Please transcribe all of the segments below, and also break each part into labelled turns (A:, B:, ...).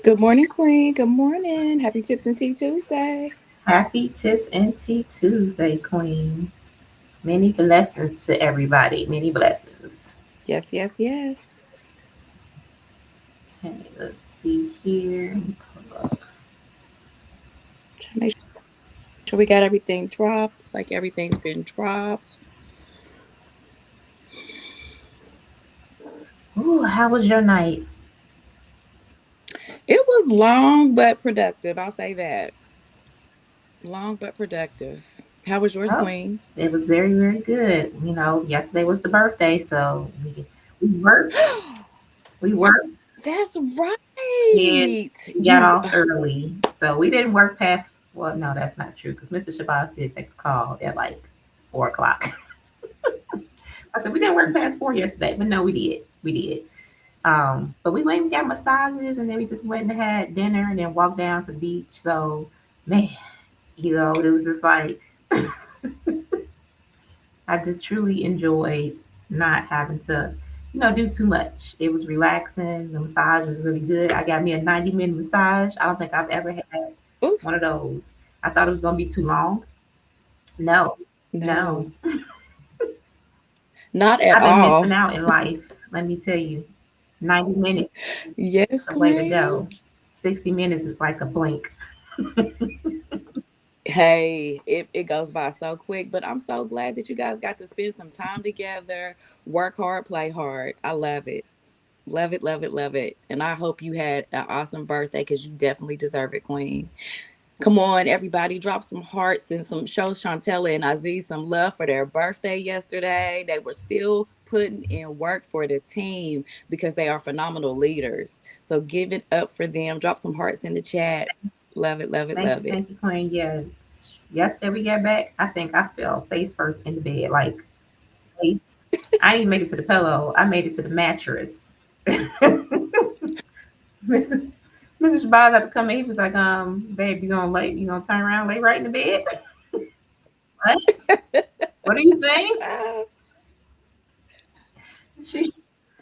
A: Good morning, Queen. Good morning. Happy Tips and Tea Tuesday.
B: Happy Tips and Tea Tuesday, Queen. Many blessings to everybody. Many blessings.
A: Yes, yes, yes.
B: Okay, let's see here. Pull up.
A: Trying to make sure we got everything dropped. It's like everything's been dropped.
B: Ooh, how was your night?
A: It was long but productive. I'll say that. Long but productive. How was yours,
B: Oh,
A: Queen?
B: it was very, very good. Yesterday was the birthday, so we worked. We worked
A: That's
B: and
A: right.
B: we got
A: You
B: off early. So we didn't work past, well, no, that's not true because Mr. Shabazz did take a call at like 4 o'clock. I said we didn't work past 4 yesterday, but no, we did. We did. But we went and got massages and then we just went and had dinner and then walked down to the beach. So, man, it was just like I just truly enjoyed not having to, do too much. It was relaxing. The massage was really good. I got me a 90-minute massage. I don't think I've ever had
A: oof,
B: one of those. I thought it was going to be too long. No, no.
A: no. Not at
B: I've been
A: all.
B: missing out in life. Let me tell you, 90 minutes
A: Yes,
B: the way to
A: Queen.
B: go. 60 minutes is like a blink.
A: Hey, it goes by so quick, but I'm so glad that you guys got to spend some time together, work hard, play hard. I love it. Love it, love it, love it. And I hope you had an awesome birthday because you definitely deserve it, Queen. Come on, everybody, drop some hearts and some show Chantella and Aziz some love for their birthday yesterday. They were still putting in work for the team because they are phenomenal leaders. So give it up for them. Drop some hearts in the chat. Love it, love it, love it.
B: Thank you, Queen. Yeah. Yesterday we got back. I think I fell face first in the bed, like face. I didn't make it to the pillow. I made it to the mattress. Mr. Shabazz had to come in. He was like, babe, you gonna turn around, lay right in the bed? What? What are you saying? She,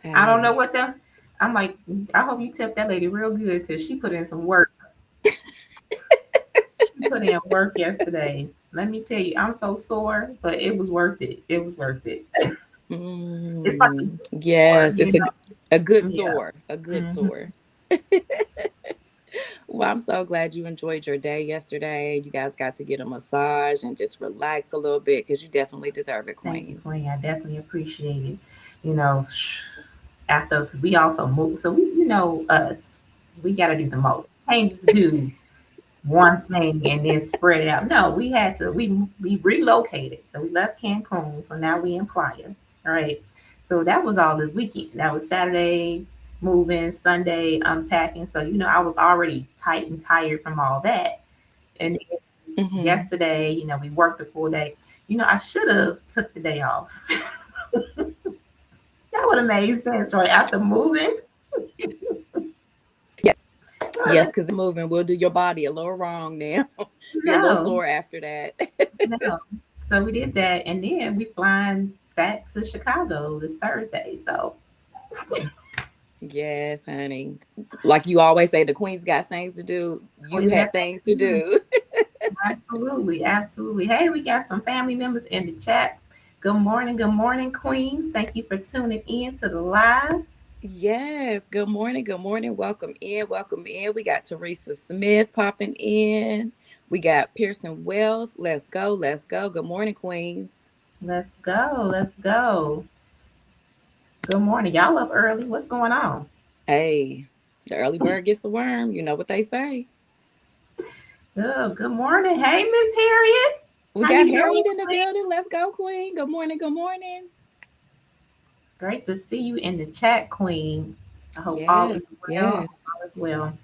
B: I don't know
A: Hey.
B: what the. I'm like, I hope you tip that lady real good because she put in some work. She put in work yesterday. Let me tell you, I'm so sore, but it was worth it. It was worth it. It's like a sore,
A: Yes, it's a good
B: Yeah.
A: sore, a good
B: Hmm.
A: sore. Well, I'm so glad you enjoyed your day yesterday. You guys got to get a massage and just relax a little bit because you definitely deserve it,
B: Thank you,
A: Queen.
B: Queen. I definitely appreciate it. You know, after because we also move, so we, us, we got to do the most changes to do one thing and then spread it out. No, we had to we relocated. So we left Cancun. So now we in Playa. All right. So that was all this weekend. That was Saturday moving, Sunday unpacking. So I was already tight and tired from all that. And then
A: Hmm.
B: yesterday, we worked the full day. I should have took the day off. That would have made sense, right? After moving.
A: Yeah. Yes, because moving will do your body a little wrong now. Be a little
B: No,
A: sore after that.
B: no. So we did that, and then we flying back to Chicago this Thursday. So,
A: Yes, honey. Like you always say, the queen's got things to do. You
B: Queens got
A: had
B: things
A: things
B: to
A: to
B: do.
A: do.
B: Absolutely, absolutely. Hey, we got some family members in the chat. Good morning, Queens. Thank you for tuning in to the live.
A: Yes. Good morning. Good morning. Welcome in. Welcome in. We got Teresa Smith popping in. We got Pearson Wells. Let's go. Let's go. Good morning, Queens.
B: Let's go. Let's go. Good morning. Y'all up early. What's going on?
A: Hey, the early bird gets the worm. You know what they say.
B: Oh, good morning. Hey, Miss Harriet.
A: We
B: How
A: got
B: you doing,
A: Harriet in the
B: Queen?
A: building. Let's go, Queen. Good morning. Good morning.
B: Great to see you in the chat, Queen. I hope all
A: Yes.
B: is well.
A: Yes.
B: All is well.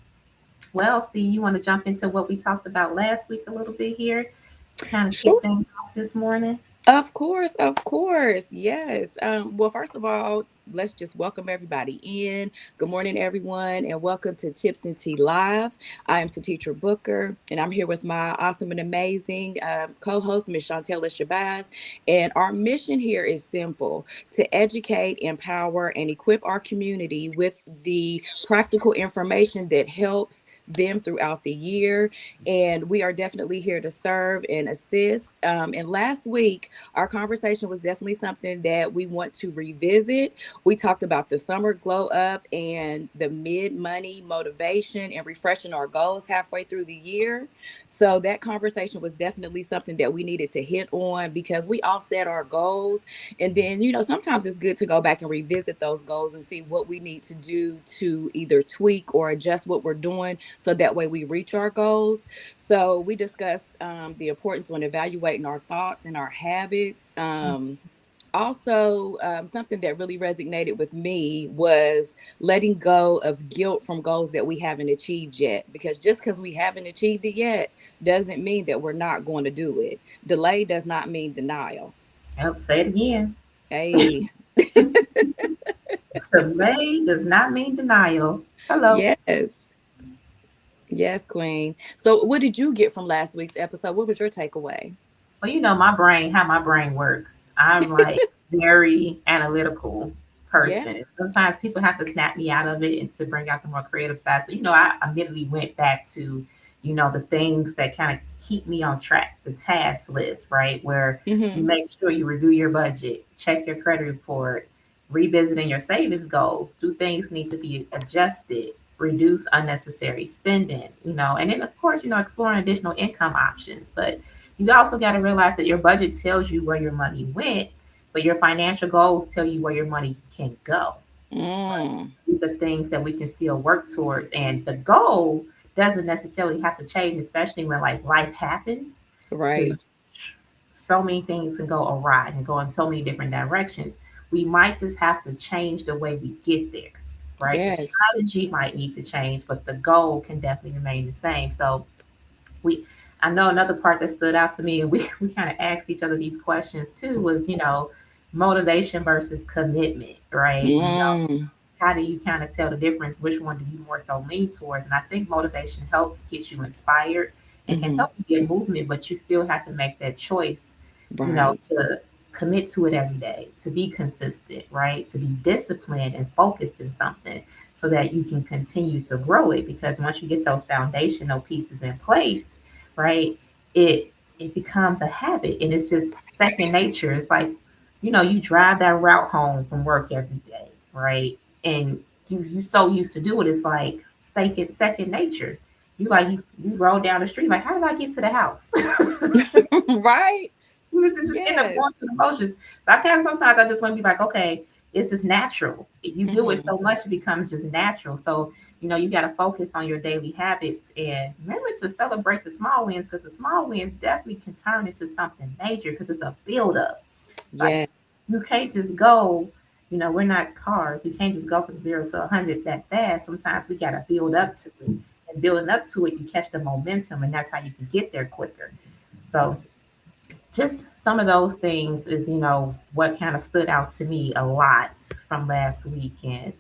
B: Well, see, you want to jump into what we talked about last week a little bit here to kind of kick
A: Sure.
B: things off this morning?
A: Of course, of course. Yes. Well, first of all, let's just welcome everybody in. Good morning, everyone, and welcome to Tips and Tea Live. I am Satitra Booker, and I'm here with my awesome and amazing co-host, Miss Chantella Shabazz. And our mission here is simple: to educate, empower, and equip our community with the practical information that helps them throughout the year. And we are definitely here to serve and assist. And last week, our conversation was definitely something that we want to revisit. We talked about the summer glow up and the mid money motivation and refreshing our goals halfway through the year. So that conversation was definitely something that we needed to hit on because we all set our goals. And then, sometimes it's good to go back and revisit those goals and see what we need to do to either tweak or adjust what we're doing so that way we reach our goals. So we discussed the importance when evaluating our thoughts and our habits. Also, something that really resonated with me was letting go of guilt from goals that we haven't achieved yet. Because just because we haven't achieved it yet doesn't mean that we're not going to do it. Delay does not mean denial.
B: Yep, say it again.
A: Hey,
B: Delay does not mean denial. Hello.
A: yes, yes, Queen. So, what did you get from last week's episode? What was your takeaway?
B: Well, my brain, how my brain works. I'm like very analytical person.
A: Yes.
B: Sometimes people have to snap me out of it and to bring out the more creative side. So, I immediately went back to, the things that kind of keep me on track, the task list, right? Where you
A: Mm-hmm.
B: make sure you review your budget, check your credit report, revisiting your savings goals. Do things need to be adjusted? Reduce unnecessary spending, and then of course, exploring additional income options. But you also got to realize that your budget tells you where your money went, but your financial goals tell you where your money can go. Right?
A: Mm,
B: These are things that we can still work towards. And the goal doesn't necessarily have to change, especially when like life happens, because
A: right.
B: so many things can go awry and go in so many different directions. We might just have to change the way we get there, right? The
A: Yes.
B: strategy might need to change, but the goal can definitely remain the same. So we I know another part that stood out to me, and we kind of asked each other these questions too, was motivation versus commitment, right?
A: Mm,
B: How do you kind of tell the difference? Which one do you more so lean towards? And I think motivation helps get you inspired and can
A: hmm.
B: help you get movement, but you still have to make that choice,
A: Right.
B: to commit to it every day, to be consistent, right? To be disciplined and focused in something so that you can continue to grow it. Because once you get those foundational pieces in place, right, it becomes a habit and it's just second nature. It's like, you drive that route home from work every day, right? And you so used to do it, it's like second nature. You roll down the street like, how did I get to the house?
A: Right.
B: You just end up
A: Yes.
B: going through the motions. So I kind of sometimes I just want to be like, okay, it's just natural. You do it
A: Hmm.
B: so much, it becomes just natural. So, you got to focus on your daily habits and remember to celebrate the small wins because the small wins definitely can turn into something major because it's a buildup. Like,
A: Yeah.
B: you can't just go, we're not cars. We can't just go from 0 to 100 that fast. Sometimes we got to build up to it. And building up to it, you catch the momentum, and that's how you can get there quicker. So, just some of those things is what kind of stood out to me a lot from last weekend.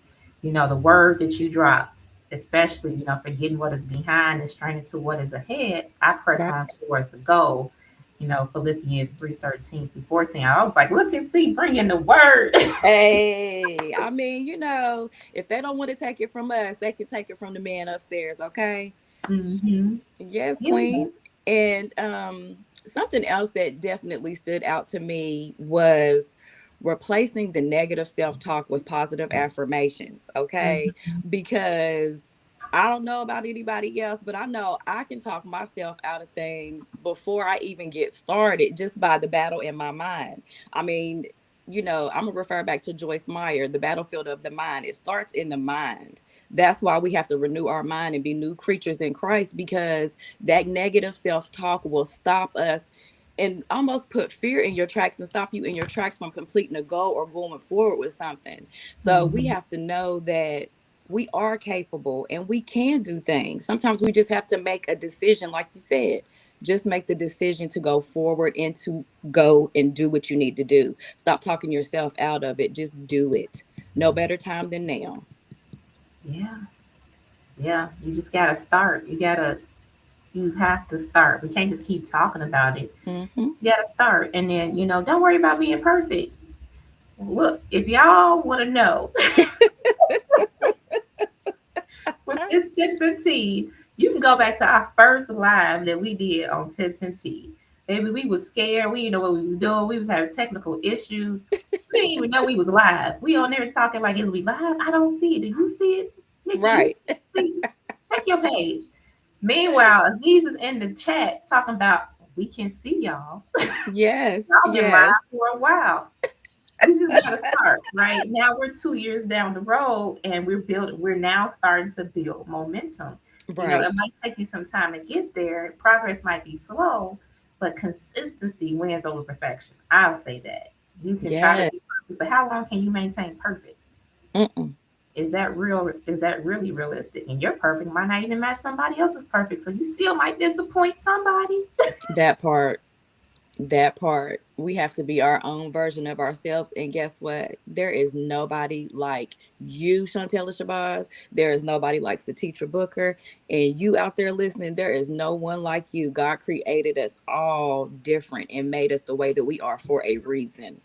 B: The word that you dropped, especially forgetting what is behind and straining to what is ahead. I press
A: Right.
B: on towards the goal. Philippians 3:13 through 14. I was like, look and see, bring in the word.
A: Hey, I mean, if they don't want to take it from us, they can take it from the man upstairs, okay?
B: Hmm.
A: Yes,
B: Yeah.
A: queen. And something else that definitely stood out to me was replacing the negative self-talk with positive affirmations, okay?
B: Hmm.
A: Because I don't know about anybody else, but I know I can talk myself out of things before I even get started just by the battle in my mind. I mean, I'm gonna refer back to Joyce Meyer, the battlefield of the mind. It starts in the mind. That's why we have to renew our mind and be new creatures in Christ, because that negative self-talk will stop us and almost put fear in your tracks and stop you in your tracks from completing a goal or going forward with something. So we
B: Hmm.
A: have to know that we are capable and we can do things. Sometimes we just have to make a decision, like you said. Just make the decision to go forward and to go and do what you need to do. Stop talking yourself out of it. Just do it. No better time than now.
B: Yeah. Yeah. You just gotta start. You have to start. We can't just keep talking about it.
A: Hmm.
B: You got to start. And then, don't worry about being perfect. Look, if y'all want to know with this tips and tea, you can go back to our first live that we did on tips and tea. Maybe we was scared. We didn't know what we was doing. We was having technical issues. We didn't even know we was live. We on there talking like, is we live? I don't see it. Do you see it? Nikki, you
A: Right.
B: see? Check your page. Meanwhile, Aziz is in the chat talking about we can see y'all.
A: Yes.
B: Y'all been live
A: Yes.
B: for a while. We just got to start right now. We're 2 years down the road, and We're now starting to build momentum. It
A: Right.
B: might take you some time to get there. Progress might be slow, but consistency wins over perfection. I'll say that. You can try to
A: Yes.
B: be perfect, but how long can you maintain perfect?
A: Mm-mm.
B: Is that real? Is that really realistic? And your perfect might not even match somebody else's perfect, so you still might disappoint somebody.
A: That part. That part. We have to be our own version of ourselves. And guess what? There is nobody like you, Chantel Shabazz. There is nobody like Satitra Booker. And you out there listening, there is no one like you. God created us all different and made us the way that we are for a reason.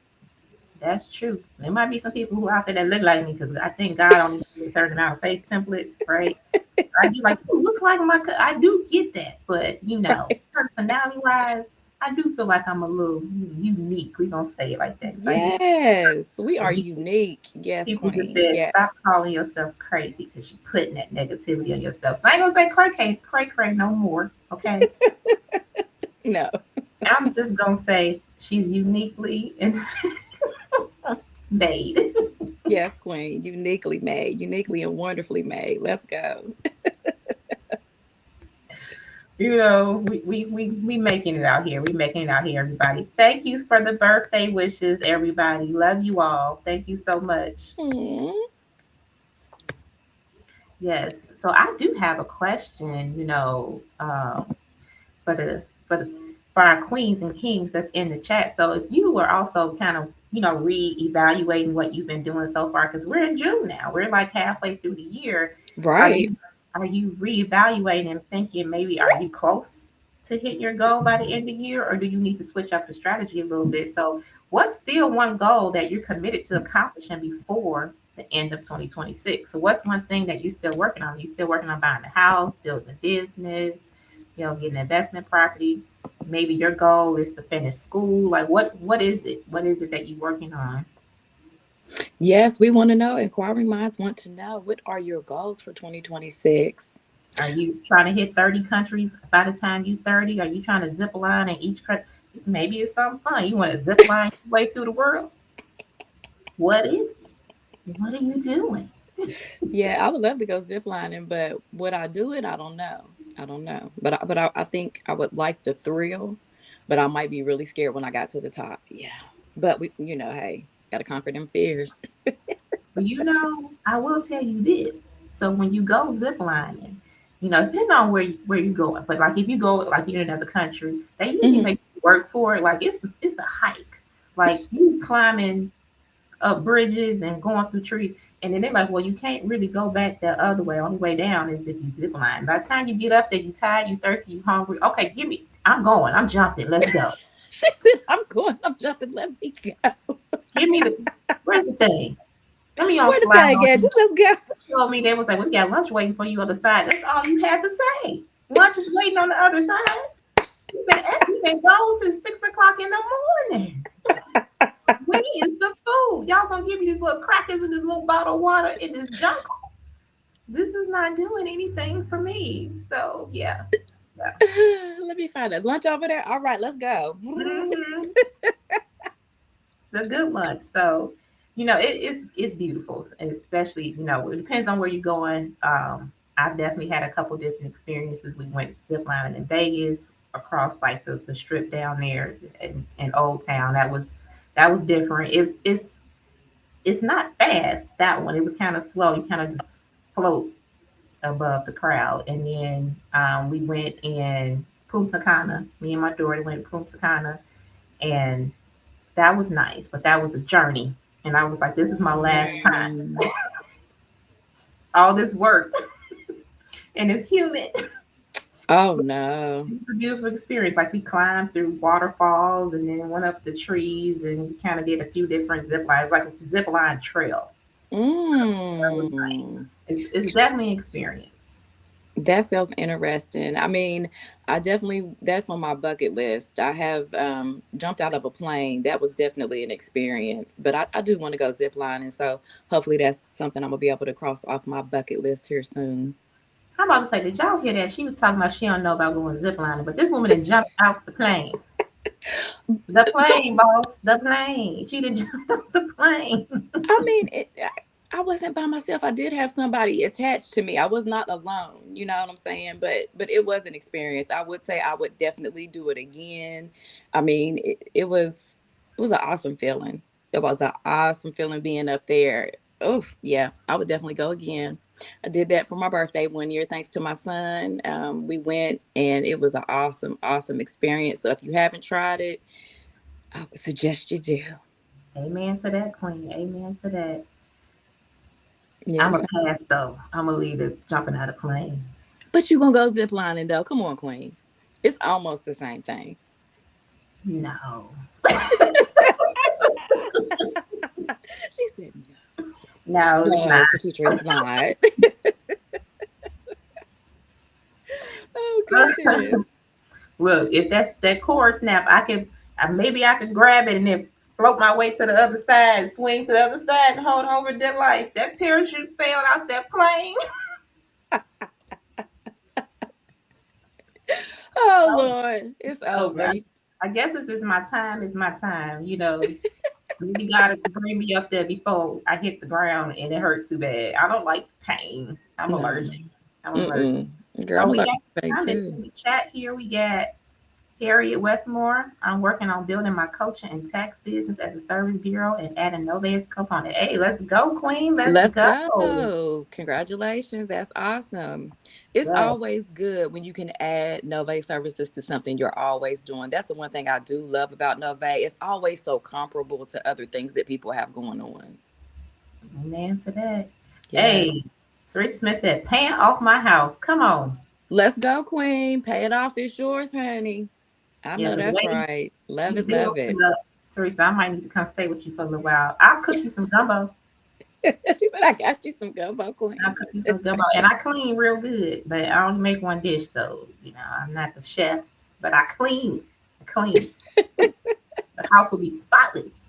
B: That's true. There might be some people who out there that look like me because I think God only gives a certain amount of face templates, right? I do like you look like my. I do get that, but
A: Right.
B: personality wise, I do feel like I'm a little unique. We gonna say it like that because I used
A: Yes. We are
B: to.
A: unique. Yes,
B: People just
A: Queen.
B: said stop
A: Yes.
B: calling yourself crazy because you're putting that negativity on yourself. So I ain't gonna say cray no more. Okay,
A: No.
B: I'm just gonna say she's uniquely and made.
A: Yes, Queen. Uniquely made. Uniquely and wonderfully made. Let's go.
B: We making it out here. We making it out here, everybody. Thank you for the birthday wishes, everybody. Love you all. Thank you so much.
A: Hmm.
B: Yes. So I do have a question, for the for the for our queens and kings that's in the chat. So if you were also kind of, re-evaluating what you've been doing so far, because we're in June now. We're like halfway through the year. Are
A: Right.
B: you are you reevaluating and thinking maybe are you close to hitting your goal by the end of the year, or do you need to switch up the strategy a little bit? So what's still one goal that you're committed to accomplishing before the end of 2026? So what's one thing that you're still working on? You still working on buying a house, building a business, getting an investment property? Maybe your goal is to finish school. Like what is it? What is it that you're working on?
A: Yes, we want to know. Inquiring minds want to know, what are your goals for 2026?
B: Are you trying to hit 30 countries by the time you 30? Are you trying to zip line in each country? Maybe it's something fun. You want to zip line your way through the world? What is it? What are you doing?
A: Yeah, I would love to go ziplining, but would I do it? I don't know. I don't know. But I think I would like the thrill, but I might be really scared when I got to the top. Yeah. But hey, gotta conquer them fears.
B: But I will tell you this. So when you go ziplining, depending on where you going, but like if you go like you're in another country, they usually
A: Hmm.
B: make you work for it. Like it's a hike. Like you climbing up bridges and going through trees. And then they're like, well, you can't really go back the other way. Only way down is if you zip line. By the time you get up there, you tired, you thirsty, you hungry. Okay, I'm going. I'm jumping. Let's go.
A: She said, "I'm going. I'm jumping. Let me go.
B: Give me where's the thing? Let me on
A: Where the
B: slide
A: bag
B: on
A: at?
B: you.
A: Just let's go."
B: Told me they was like, we got lunch waiting for you on the side. That's all you had to say. Lunch is waiting on the other side. You been gone since 6 o'clock in the morning. Where is the food? Y'all gonna give me these little crackers and this little bottle of water and this junk? This is not doing anything for me. So yeah. Yeah.
A: Let me find a lunch over there. All right, let's go.
B: Mhm. The good lunch. So, it's beautiful, and especially it depends on where you're going. I've definitely had a couple different experiences. We went ziplining in Vegas across like the strip down there in Old Town. That was different. It's not fast, that one. It was kind of slow. You kind of just float above the crowd. And then we went in Punta Cana. Me and my daughter went to Punta Cana, and that was nice, but that was a journey. And I was like, this is my last time.
A: Mm.
B: All this work, and it's humid.
A: Oh no.
B: It's a beautiful experience. Like we climbed through waterfalls and then went up the trees and kind of did a few different zip lines, like a zip line trail. That was nice.
A: Mm.
B: It's definitely an experience.
A: That sounds interesting. I mean, I definitely that's on my bucket list. I have jumped out of a plane. That was definitely an experience. But I do want to go zip lining, so hopefully that's something I'm gonna be able to cross off my bucket list here soon.
B: I'm about to say, did y'all hear that? She was talking about she don't know about going ziplining, but this woman had jumped out the plane. The plane, boss. The plane. She did jump out the plane.
A: I mean, I wasn't by myself. I did have somebody attached to me. I was not alone. You know what I'm saying? But it was an experience. I would say I would definitely do it again. I mean, it was an awesome feeling. It was an awesome feeling being up there. Oh yeah, I would definitely go again. I did that for my birthday one year, thanks to my son. We went, and it was an awesome, awesome experience. So if you haven't tried it, I would suggest you do.
B: Amen to that, queen. Amen to that. I'm
A: Yes.
B: a pass though. I'm gonna leave it jumping out of planes.
A: But you gonna go zip lining though. Come on, Queen. It's almost the same thing.
B: No.
A: She said no.
B: No, it's
A: No,
B: not.
A: so teacher, it's not. Oh goodness.
B: Look, if that's that core snap, maybe I could grab it and then float my way to the other side, swing to the other side, and hold over that life. That parachute fell out that plane.
A: Oh
B: Oh,
A: Lord. It's
B: over.
A: over.
B: I guess if it's my time, it's my time. Maybe God could bring me up there before I hit the ground and it hurt too bad. I don't like pain. I'm
A: No.
B: allergic. I'm allergic.
A: Mm-mm. Girl,
B: Oh,
A: I'm
B: we
A: allergic
B: got
A: to pain
B: some comments
A: too.
B: in the chat here. We got Harriet Westmore. I'm working on building my coaching and tax business as a service bureau and adding Novade's component. Hey, let's go, Queen. Let's
A: Let's
B: go.
A: go. Congratulations. That's awesome. It's
B: Yes.
A: always good when you can add Nove services to something you're always doing. That's the one thing I do love about Nove. It's always so comparable to other things that people have going on.
B: Amen to that.
A: Yeah.
B: Hey, Teresa Smith said, paying off my house. Come on.
A: Let's go, Queen. Pay it off. It's yours, honey. I
B: Yeah,
A: know
B: because
A: that's
B: waiting
A: right. Love
B: these
A: it. Love
B: bills
A: it.
B: up. Teresa, I might need to come stay with you for a little while. I'll cook you some gumbo.
A: She said, I got you some gumbo,
B: I'll
A: Queen.
B: cook you some gumbo. And I clean real good, but I only make one dish though. I'm not the chef, but I clean. I clean. The house will be spotless.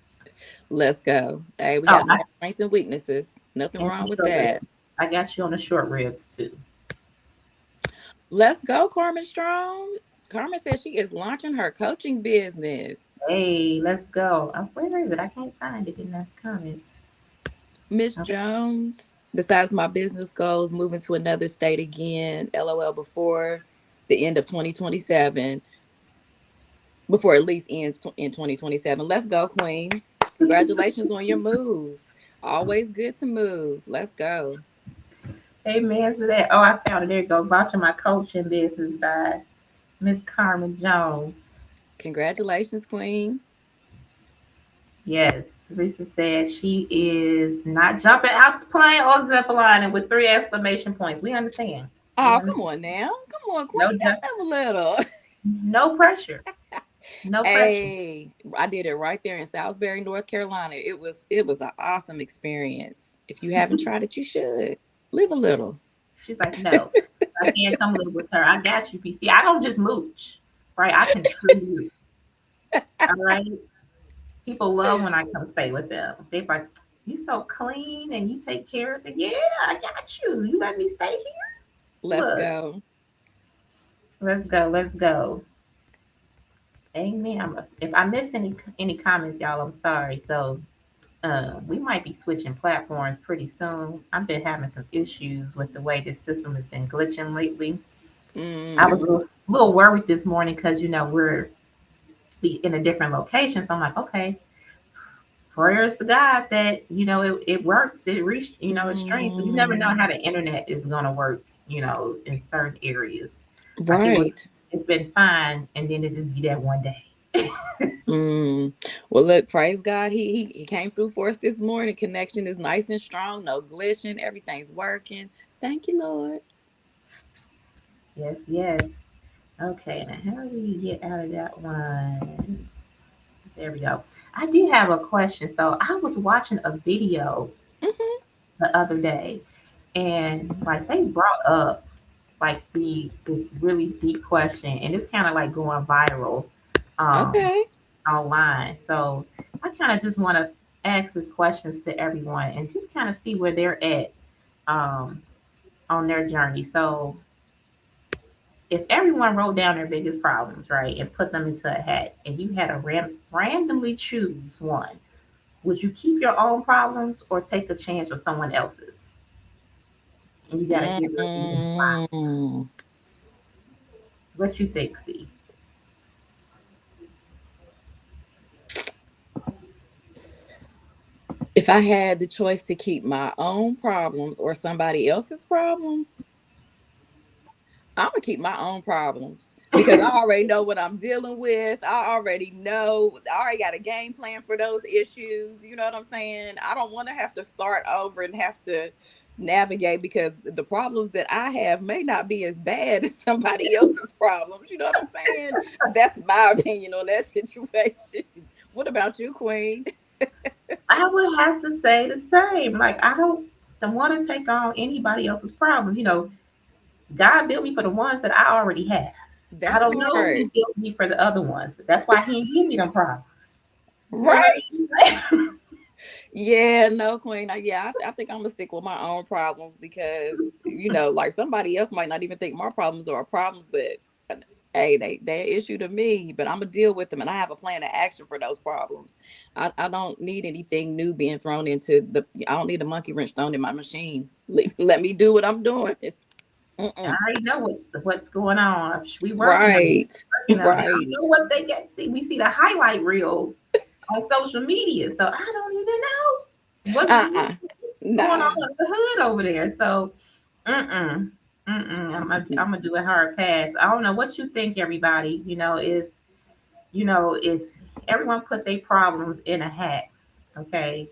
A: Let's go. Hey, we
B: Oh,
A: got no strengths and weaknesses. Nothing
B: and some
A: wrong with
B: short ribs.
A: that.
B: I got you on the short ribs too.
A: Let's go, Carmen Strong. Carmen says she is launching her coaching business.
B: Hey, let's go. Where is it? I can't find it in the comments.
A: Miss
B: Okay.
A: Jones, besides my business goals, moving to another state again, LOL, before the end of 2027, before at least ends in 2027. Let's go, Queen. Congratulations on your move. Always good to move. Let's go.
B: Amen to that. Oh, I found it. There it goes. Launching my coaching business by Miss Carmen Jones.
A: Congratulations, Queen.
B: Yes, Teresa said she is not jumping out the plane or ziplining with 3 exclamation points. We understand. We
A: Oh, come
B: understand.
A: on now. Come on, Queen.
B: No,
A: Live a little.
B: no pressure. No pressure.
A: Hey, I did it right there in Salisbury, North Carolina. It was an awesome experience. If you haven't tried it, you should. Live a little.
B: She's like, no, I can't come live with her. I got you, PC. I don't just mooch, right? I contribute. All right. People love when I come stay with them. They're like, you so clean and you take care of it. Yeah, I got you. You let me stay here.
A: Let's
B: Look,
A: go.
B: let's go. Let's go. Amen. If I missed any comments, y'all, I'm sorry. So we might be switching platforms pretty soon. I've been having some issues with the way this system has been glitching lately. I was
A: Mm,
B: a little worried this morning because we're in a different location. So I'm like, okay, prayers to God that it works. It reached it's strange, but you never know how
A: mm,
B: the internet is gonna work. In certain areas, like
A: right.
B: it's been fine, and then it just be that one day.
A: Mm. Well, look, praise God. He came through for us this morning. Connection is nice and strong. No glitching. Everything's working. Thank you, Lord.
B: Yes, yes. Okay, now how do we get out of that one? There we go. I do have a question. So I was watching a video
A: Hmm.
B: the other day, and like they brought up like this really deep question, and it's kind of like going viral um,
A: Okay.
B: online. So I kind of just want to ask these questions to everyone and just kind of see where they're at um, on their journey. So if everyone wrote down their biggest problems, right, and put them into a hat, and you had to randomly choose one, would you keep your own problems or take a chance with someone else's? And you got to give your reason why.
A: Mm.
B: What you think, C?
A: If I had the choice to keep my own problems or somebody else's problems, I'm gonna keep my own problems because I already know what I'm dealing with. I already know. I already got a game plan for those issues. You know what I'm saying? I don't want to have to start over and have to navigate because the problems that I have may not be as bad as somebody else's problems. You know what I'm saying? That's my opinion on that situation. What about you, Queen?
B: I would have to say the same. Like I don't want to take on anybody else's problems. God built me for the ones that I already have. I
A: That
B: don't know if He
A: part,
B: built me for the other ones. That's why He didn't give me them problems. You know what
A: right?
B: I mean?
A: Yeah, no, Queen. Yeah, I think I'm gonna stick with my own problems because like somebody else might not even think my problems are problems, but hey, they're an issue to me. But I'm gonna deal with them, and I have a plan of action for those problems. I don't need anything new being thrown into the. I don't need a monkey wrench thrown in my machine. Let me do what I'm doing.
B: I
A: Mm-mm.
B: already know what's going on. We working on it.
A: Right,
B: Working on it. I don't
A: right.
B: know what they get. See, we see the highlight reels on social media, so I don't even know
A: Uh-uh.
B: what's going on
A: Nah.
B: in the hood over there. So, mm-mm, mm-mm. I'm gonna do a hard pass. I don't know what you think, everybody. If everyone put their problems in a hat, okay,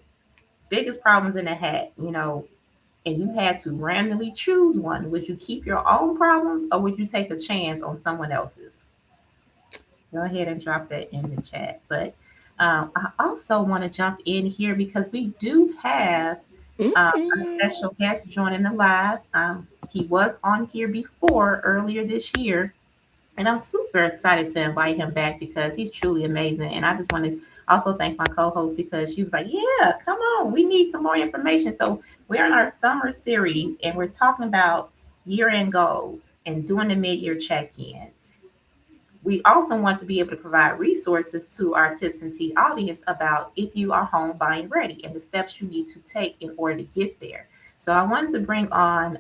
B: biggest problems in a hat, and you had to randomly choose one, would you keep your own problems or would you take a chance on someone else's? Go ahead and drop that in the chat. But I also want to jump in here because we do have a
A: Mm-mm.
B: special guest joining the live. He was on here before earlier this year, and I'm super excited to invite him back because he's truly amazing. And I just want to also thank my co-host because she was like, "Yeah, come on, we need some more information." So we're in our summer series, and we're talking about year-end goals and doing the mid-year check-in. we also want to be able to provide resources to our Tips and Tea audience about if you are home buying ready and the steps you need to take in order to get there. So I wanted to bring on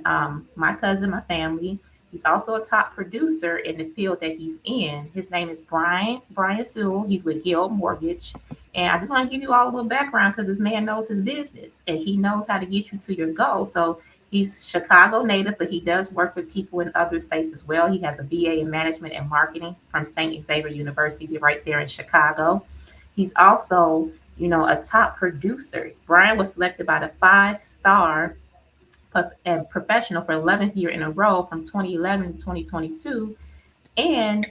B: my cousin, my family. He's also a top producer in the field that he's in. His name is Brian Sewell. He's with Guild Mortgage. And I just want to give you all a little background because this man knows his business and he knows how to get you to your goal. So he's Chicago native, but he does work with people in other states as well. He has a BA in management and marketing from St. Xavier University right there in Chicago. He's also, a top producer. Brian was selected by the 5-star and professional for 11th year in a row from 2011 to 2022. And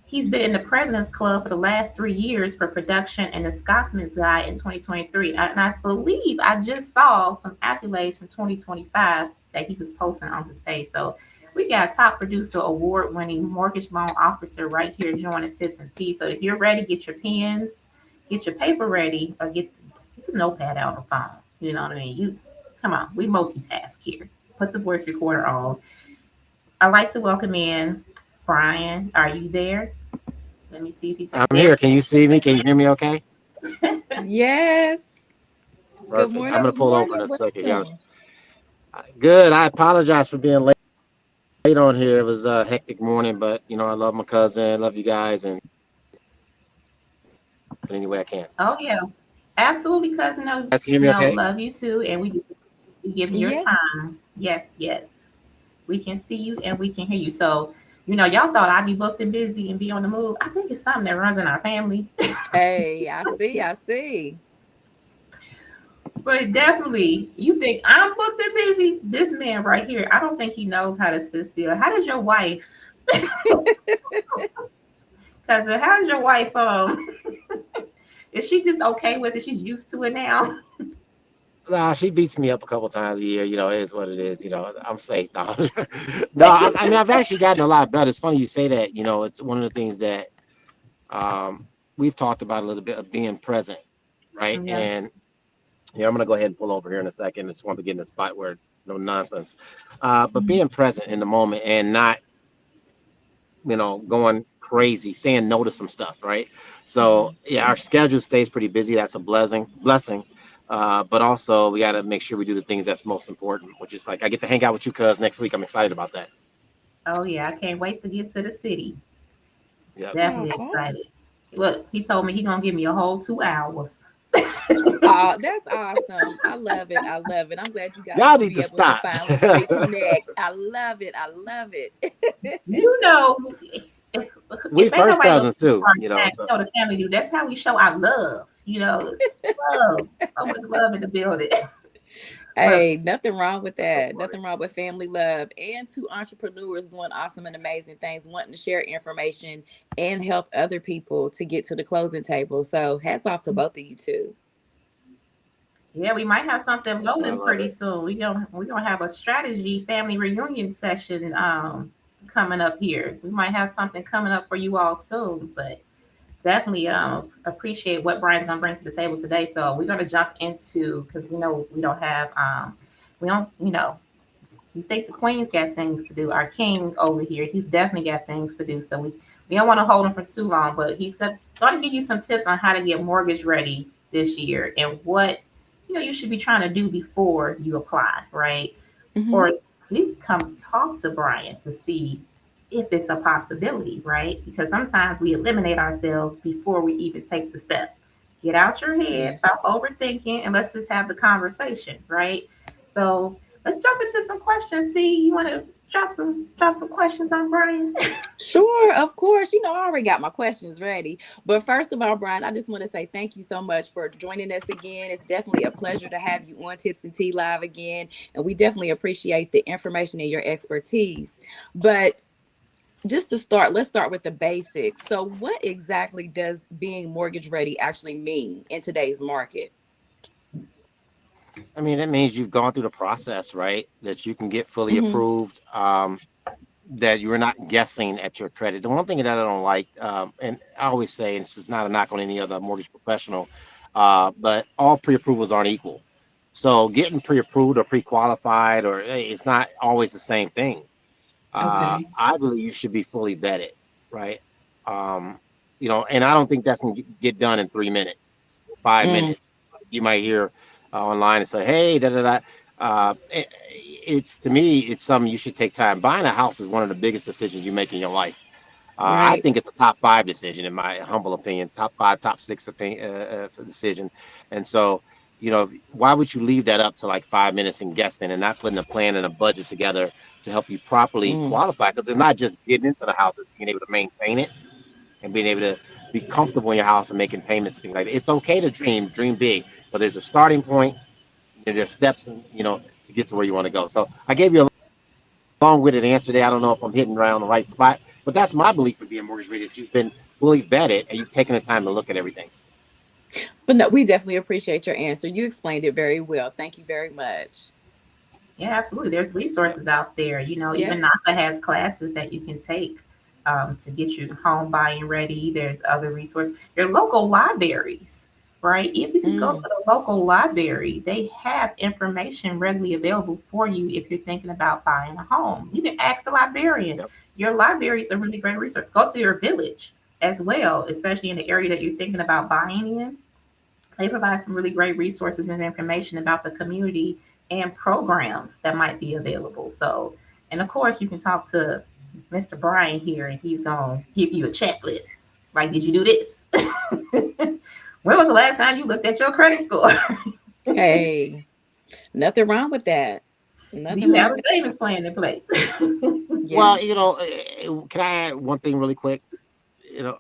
B: he's been in the President's Club for the last 3 years for production and the Scotsman's Guide in 2023. And I believe I just saw some accolades from 2025 that he was posting on his page. So we got a top producer, award-winning mortgage loan officer right here joining Tips and Tea. So if you're ready, get your pens, get your paper ready, or get the notepad out on the phone. You know what I mean? Come on, we multitask here. Put the voice recorder on. I'd like to welcome in Brian. Are you there? Let me see if he's
C: I'm
B: there.
C: here. Can you see me? Can you hear me okay?
A: Yes. Good
C: Perfect.
A: morning.
C: I'm going
A: Good
C: to pull over in
A: morning.
C: a second.
A: Welcome.
C: Good. I apologize for being late on here. It was a hectic morning, but I love my cousin, love you guys, and any way I can.
B: Oh yeah, absolutely, cousin. No,
C: You guys can hear me okay?
B: love you too, and we give you your
A: Yes.
B: time. Yes, yes. We can see you and we can hear you. So, y'all thought I'd be booked and busy and be on the move. I think it's something that runs in our family.
A: Hey, I see. I see.
B: But definitely, you think I'm booked and busy? This man right here, I don't think he knows how to sit still. How does your wife? Cousin, how's your wife? Is she just okay with it? She's used to it now.
C: Nah, she beats me up a couple times a year. It is what it is. I'm safe. No, no. I mean, I've actually gotten a lot better. It's funny you say that. It's one of the things that we've talked about a little bit of being present, right?
B: Yeah.
C: And I'm gonna go ahead and pull over here in a second. I just want to get in a spot where no nonsense. But being present in the moment and not, going crazy, saying no to some stuff, right? So yeah, our schedule stays pretty busy. That's a blessing. But also we got to make sure we do the things that's most important, which is like I get to hang out with you, cuz next week. I'm excited about that.
B: Oh yeah, I can't wait to get to the city.
C: Yeah.
B: Definitely
A: Oh,
B: excited. Look, he told me he gonna give me a whole 2 hours.
A: oh, that's awesome. I love it. I love it. I'm glad you guys
C: Y'all
A: will
C: need
A: be
C: to
A: able to
C: stop.
A: finally reconnect. I love it. I love it.
B: You know, if
C: We
B: ain't
C: first
B: nobody gonna
C: cousins too,
B: the family do. That's how we show our love. It's love, so much love in the building. But
A: Hey, nothing wrong with
C: that's so
A: that.
C: funny.
A: Nothing wrong with family love and two entrepreneurs doing awesome and amazing things, wanting to share information and help other people to get to the closing table. So hats off to both of you too.
B: yeah, we might have something
C: I
B: rolling
C: love
B: pretty
C: it.
B: soon. We gonna have a strategy family reunion session coming up here. We might have something coming up for you all soon, but definitely appreciate what Brian's gonna bring to the table today. So we're gonna jump into because we know we don't have we don't you think the queen's got things to do. Our king over here, he's definitely got things to do. So we don't want to hold him for too long, but he's going to give you some tips on how to get mortgage ready this year and what you should be trying to do before you apply, right?
A: Hmm.
B: Or at least come talk to Brian to see if it's a possibility, right? Because sometimes we eliminate ourselves before we even take the step. Get out your head, stop
A: Yes.
B: overthinking, and let's just have the conversation, right? So let's jump into some questions. See, you want to drop some questions on Brian?
A: Sure, of course. I already got my questions ready. But first of all, Brian, I just want to say thank you so much for joining us again. It's definitely a pleasure to have you on Tips and Tea Live again. And we definitely appreciate the information and your expertise. But just to start, let's start with the basics. So, what exactly does being mortgage ready actually mean in today's market?
C: I mean, that means you've gone through the process, right? That you can get fully
A: Hmm.
C: approved. That you're not guessing at your credit. The one thing that I don't like, and I always say, and this is not a knock on any other mortgage professional, but all pre-approvals aren't equal. So getting pre-approved or pre-qualified, or it's not always the same thing.
A: Okay.
C: I believe you should be fully vetted, right? Um, and I don't think that's gonna get done in 3 minutes, five
A: Mm,
C: minutes. You might hear online and say, "Hey, da da da." It's to me, it's something you should take time. Buying a house is one of the biggest decisions you make in your life. I
A: right.
C: think it's a top five decision, in my humble opinion, top five, top six opinion, decision. And so, why would you leave that up to like 5 minutes and guessing and not putting a plan and a budget together to help you properly
A: Mm,
C: qualify? Because it's not just getting into the house, it's being able to maintain it and being able to be comfortable in your house and making payments, things like that. It's okay to dream big, but there's a starting point and there's steps, and to get to where you want to go. So I gave you a long-winded answer there. I don't know if I'm hitting right on the right spot, but that's my belief with being mortgage rate, that you've been fully vetted and you've taken the time to look at everything.
A: but no, we definitely appreciate your answer. You explained it very well. Thank you very much.
B: Yeah, absolutely. There's
C: Yeah.
B: resources out there. Even
A: Yes.
B: NACA has classes that you can take to get you home buying ready. There's other resources. Your local libraries, right? If you can go to
A: Mm,
B: the local library, they have information readily available for you if you're thinking about buying a home. You can ask the librarian.
C: Yep.
B: Your library is a really great resource. Go to your village as well, especially in the area that you're thinking about buying in. They provide some really great resources and information about the community and programs that might be available. So, and of course, you can talk to Mr. Brian here, and he's going to give you a checklist. Like, did you do this? When was the last time you looked at your credit score?
A: hey, nothing wrong with that.
B: Do
A: Nothing
B: you have
A: wrong
B: a
A: with that.
B: savings plan in place?
C: Well,
A: Yes.
C: can I add one thing really quick?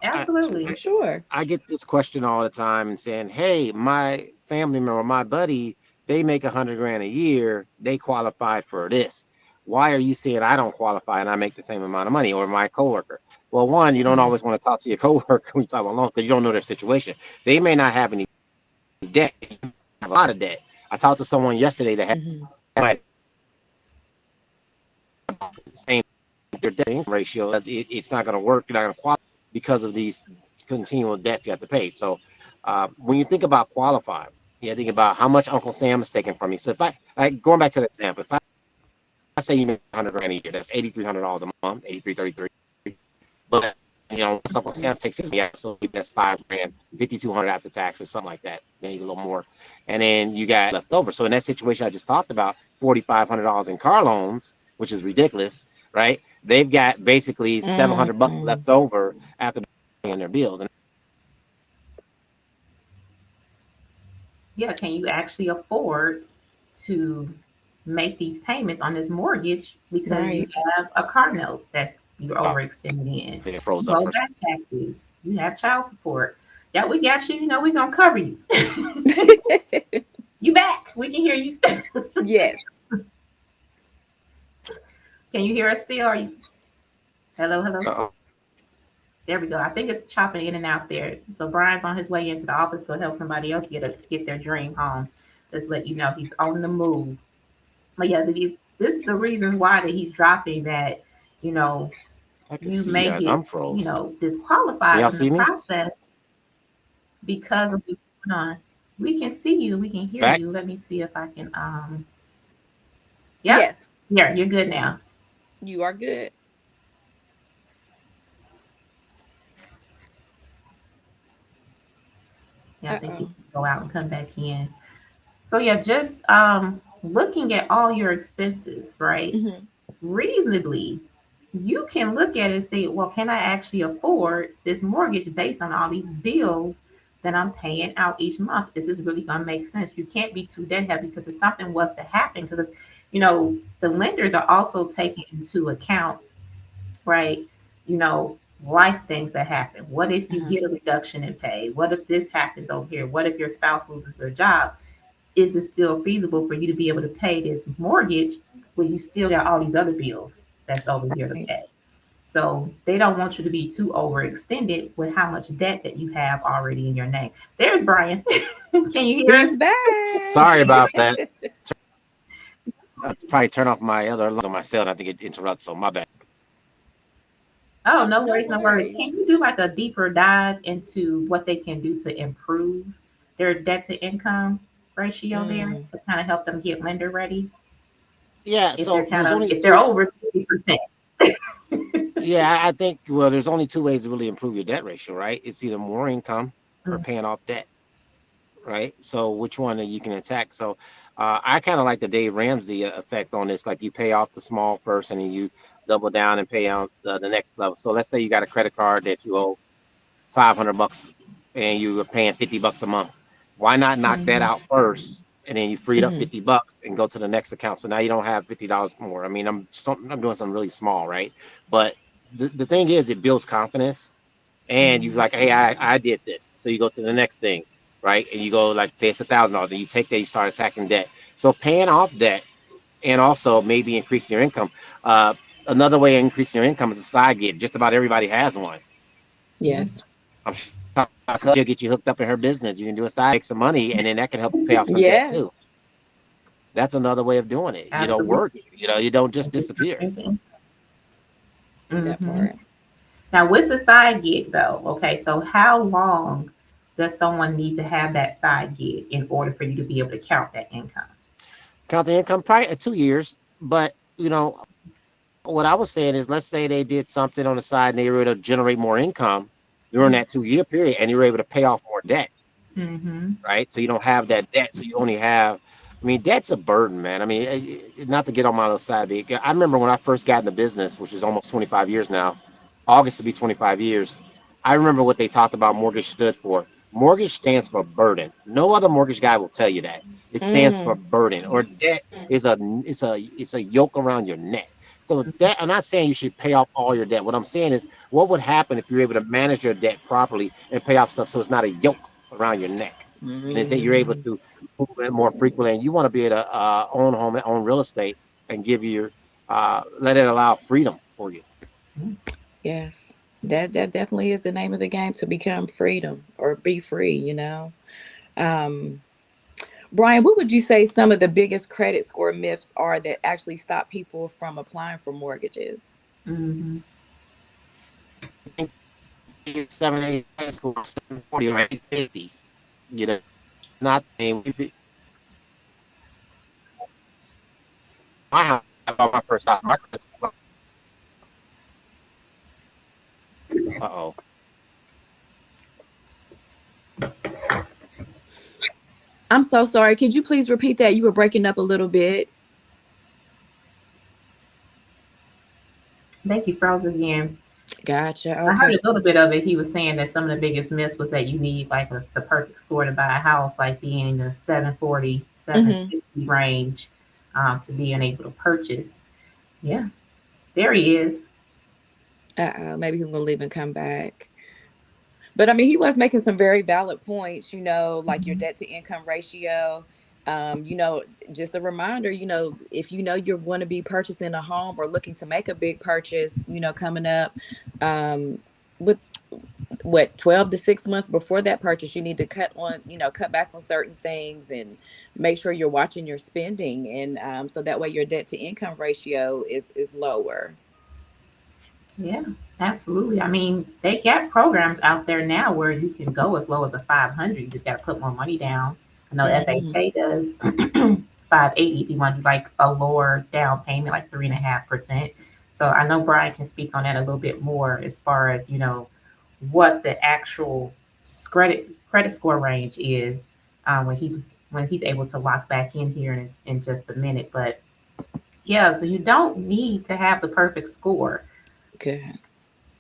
B: Absolutely.
A: Sure.
C: I get this question all the time and saying, "Hey, my family member, my buddy, they make 100 grand a year. They qualify for this. Why are you saying I don't qualify and I make the same amount of money, or my coworker?" Well, one, you don't
B: Mhm.
C: always want to talk to your coworker when you talk about loans because you don't know their situation. They may not have any debt, have a lot of debt. I talked to someone yesterday that
A: Hmm.
C: had the same their debt income ratio. It's not going to work. You're not going to qualify because of these continual debts you have to pay. So when you think about qualifying, you think about how much Uncle Sam is taking from you. So if going back to the example, if I say you make 100 grand a year, that's $8,300 a month, 8333. But Uncle Sam takes his, yeah, so that's 5 grand, 5,200 after taxes, something like that, maybe a little more, and then you got left over. So in that situation I just talked about, $4,500 in car loans, which is ridiculous, right? They've got basically $700
A: Hmm.
C: left over after paying their bills. And
B: Yeah, can you actually afford to make these payments on this mortgage because you
A: Right.
B: have a car note that's you're
C: about
B: overextended in?
C: it froze
B: You
C: up
B: owe
C: for a second.
B: back taxes. You have child support. Yeah, we got you. We're gonna cover you. You back? We can hear you.
A: Yes.
B: Can you hear us still? Are you? Hello, hello.
C: Uh-oh.
B: There we go. I think it's chopping in and out there. So Brian's on his way into the office. Go help somebody else get their dream home. Just let you know he's on the move. But yeah, this is the reasons why that he's dropping that, you know,
C: I can
B: you
C: see you
B: may
C: guys.
B: get,
C: I'm froze. Can
B: disqualified
C: y'all
B: in the
C: see me?
B: process because of what's going on. We can see you, we can hear
C: Back?
B: you. Let me see if I can yep.
A: Yes.
B: Yeah, you're good now.
A: You are good.
B: Yeah, I
A: Uh
B: think he's
A: oh.
B: gonna go out and come back in. So yeah, just looking at all your expenses, right?
A: Hmm.
B: Reasonably, you can look at it and say, well, can I actually afford this mortgage based on all these bills that I'm paying out each month? Is this really going to make sense? You can't be too debt heavy because if something was to happen, because the lenders are also taking into account, right? You know, life things that happen. What if you
A: Uh-huh.
B: get a reduction in pay? What if this happens over here? What if your spouse loses their job? Is it still feasible for you to be able to pay this mortgage when you still got all these other bills that's over here to
A: Right.
B: pay? So they don't want you to be too overextended with how much debt that you have already in your name. There's Brian. Can you hear us?
A: He's back.
C: Sorry about that. I probably turn off my other alarms on my cell, and I think it interrupts. So my bad.
B: Oh, no
A: No
B: worries, no worries.
A: worries.
B: Can you do like a deeper dive into what they can do to improve their debt to income ratio there
A: Mm.
B: to kind of help them get lender ready
C: Yeah.
B: if they're
C: So
B: kind
C: there's
B: of
C: only
B: if they're
C: two.
B: over 50%?
C: Yeah, I think, well, there's only two ways to really improve your debt ratio, right? It's either more income or
B: Mm,
C: paying off debt, right? So which one that you can attack? So I kind of like the Dave Ramsey effect on this. Like you pay off the small first, and then you double down and pay out the next level. So let's say you got a credit card that you owe $500, and you are paying $50 a month. Why not knock that
B: mhm,
C: out first, and then you freed up
A: Mhm.
C: $50 and go to the next account? So now you don't have $50 more. I mean, I'm doing something really small, right? But the thing is, it builds confidence, and you
B: mhm.
C: like, hey, I did this. So you go to the next thing, right? And you go, like, say it's $1,000, and you take that, you start attacking debt. So paying off debt, and also maybe increasing your income. Uh, Another way of increasing your income is a side gig. Just about everybody has one.
B: Yeah,
A: Yes.
C: I'm sure she'll get you hooked up in her business. You can do a side, make some money, and then that can help you pay off some debt too.
A: Yes.
C: That's another way of doing it. You don't
B: absolutely.
C: work. You don't just disappear.
A: That
B: Mm-hmm.
A: part.
B: Now, with the side gig, though, okay, so how long does someone need to have that side gig in order for you to be able to count that income?
C: Count the income, probably 2 years. But what I was saying is, let's say they did something on the side and they were able to generate more income during that 2 year period, and you were able to pay off more debt,
B: Mm-hmm.
C: right? So you don't have that debt. So you only have, I mean, debt's a burden, man. I mean, not to get on my other side, but I remember when I first got into business, which is almost 25 years now. August to be 25 years. I remember what they talked about mortgage stood for. Mortgage stands for burden. No other mortgage guy will tell you that. It stands for
A: Mm.
C: burden. Or debt is a yoke around your neck. So that, I'm not saying you should pay off all your debt. What I'm saying is, what would happen if you're able to manage your debt properly and pay off stuff so it's not a yoke around your neck, and is that you're able
B: Mm-hmm.
C: to move it more frequently, and you want to be able to own home, own real estate, and give your let it allow freedom for you.
A: Yes. That definitely is the name of the game, to become freedom or be free, Um, Brian, what would you say some of the biggest credit score myths are that actually stop people from applying for mortgages?
B: Mm-hmm.
C: 780 score, 740 or 850. Not my house. I bought my first house. My credit score. Uh-oh.
A: I'm so sorry. Could you please repeat that? You were breaking up a little bit.
B: I think he froze again.
A: Gotcha.
B: I heard
A: Okay.
B: a little bit of it. He was saying that some of the biggest myths was that you need like the perfect score to buy a house, like being in the 740,
A: Mm-hmm.
B: 750 range to being able to purchase. Yeah, there he is.
A: Maybe he's gonna leave and come back. But I mean, he was making some very valid points, like your
B: Mhm.
A: debt to income ratio. Um, you know, just a reminder, if you're going to be purchasing a home or looking to make a big purchase, coming up, with what 12 to 6 months before that purchase, you need to cut back on certain things and make sure you're watching your spending, and so that way your debt to income ratio is lower.
B: Yeah, absolutely. I mean, they got programs out there now where you can go as low as a 500. You just got to put more money down. I know
A: Hmm.
B: FHA does 580 if you want to do like a lower down payment, like 3.5%. So I know Brian can speak on that a little bit more as far as, what the actual credit score range is when he's able to lock back in here in just a minute. But yeah, so you don't need to have the perfect score.
A: Good.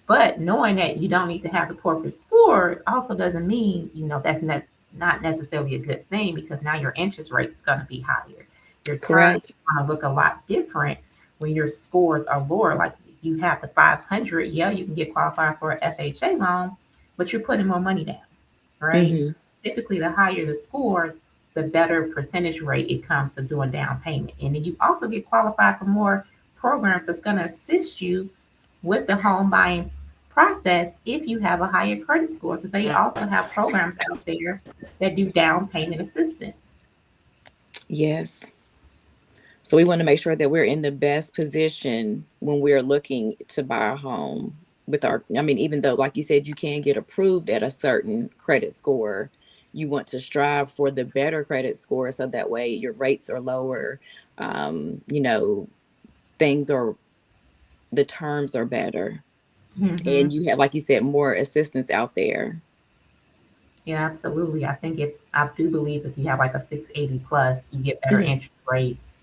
B: But knowing that you don't need to have the perfect score also doesn't mean, that's not necessarily a good thing, because now your interest rate is going to be higher. Your terms
A: Correct.
B: are going to look a lot different when your scores are lower. Like you have the 500, yeah, you can get qualified for an FHA loan, but you're putting more money down, right?
A: Hmm.
B: Typically, the higher the score, the better percentage rate it comes to doing down payment. And then you also get qualified for more programs that's going to assist you with the home buying process if you have a higher credit score, because they
C: Yeah.
B: also have programs out there that do down payment assistance.
A: Yes. So we want to make sure that we're in the best position when we're looking to buy a home with I mean, even though, like you said, you can get approved at a certain credit score, you want to strive for the better credit score so that way your rates are lower. Um, you know, things are, the terms are better.
B: Hmm.
A: and you have, like you said, more assistance out there.
B: Yeah, absolutely. I do believe if you have like a 680 plus, you get better
A: Mhm.
B: interest rates.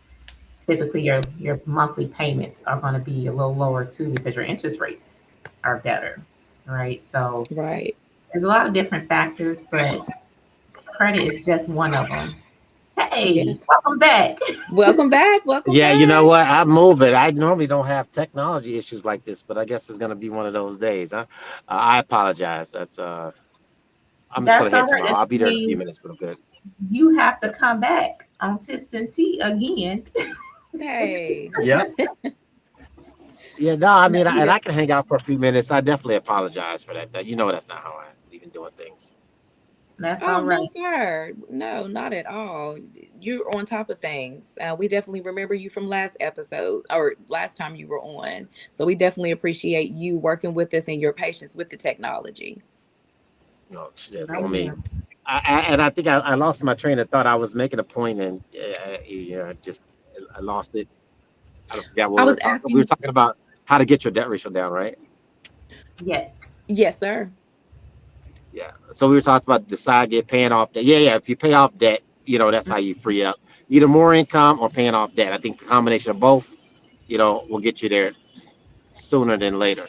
B: Typically, your monthly payments are going to be a little lower too because your interest rates are better, right? So
A: Right.
B: there's a lot of different factors, but credit is just one of them. Hey,
A: Yes.
B: welcome back.
A: Welcome back. Welcome
C: Yeah, you know
A: back.
C: what? I move it. I normally don't have technology issues like this, but I guess it's gonna be one of those days, huh? I apologize. I'm just gonna
B: That's all
C: head
B: right.
C: tomorrow.
B: That
C: I'll
B: just
C: be there in a few
B: means
C: minutes, but I'm good.
B: you have to come back on Tips and Tea again.
A: Hey.
C: Yep. Yeah, no, I
A: No,
C: mean,
A: we
C: and I
A: just
C: can hang out for a few minutes. I definitely apologize for that. You know, that's not how I believe in doing things.
B: That's
A: Oh,
B: all
A: no,
B: right.
A: sir. No, not at all. You're on top of things. We definitely remember you from last episode or last time you were on. So we definitely appreciate you working with us and your patience with the technology.
C: No, that's
B: Right
C: on me.
B: here.
C: And I think I lost my train of thought. I was making a point, and yeah, just I lost it. I forgot what
A: I
C: we were
A: was
C: talking. We were
A: asking,
C: talking about how to get your debt ratio down, right?
B: Yes.
A: yes, sir.
C: Yeah. So we were talking about decide get paying off debt. Yeah, yeah. If you pay off debt, that's how you free up either more income or paying off debt. I think the combination of both, will get you there sooner than later.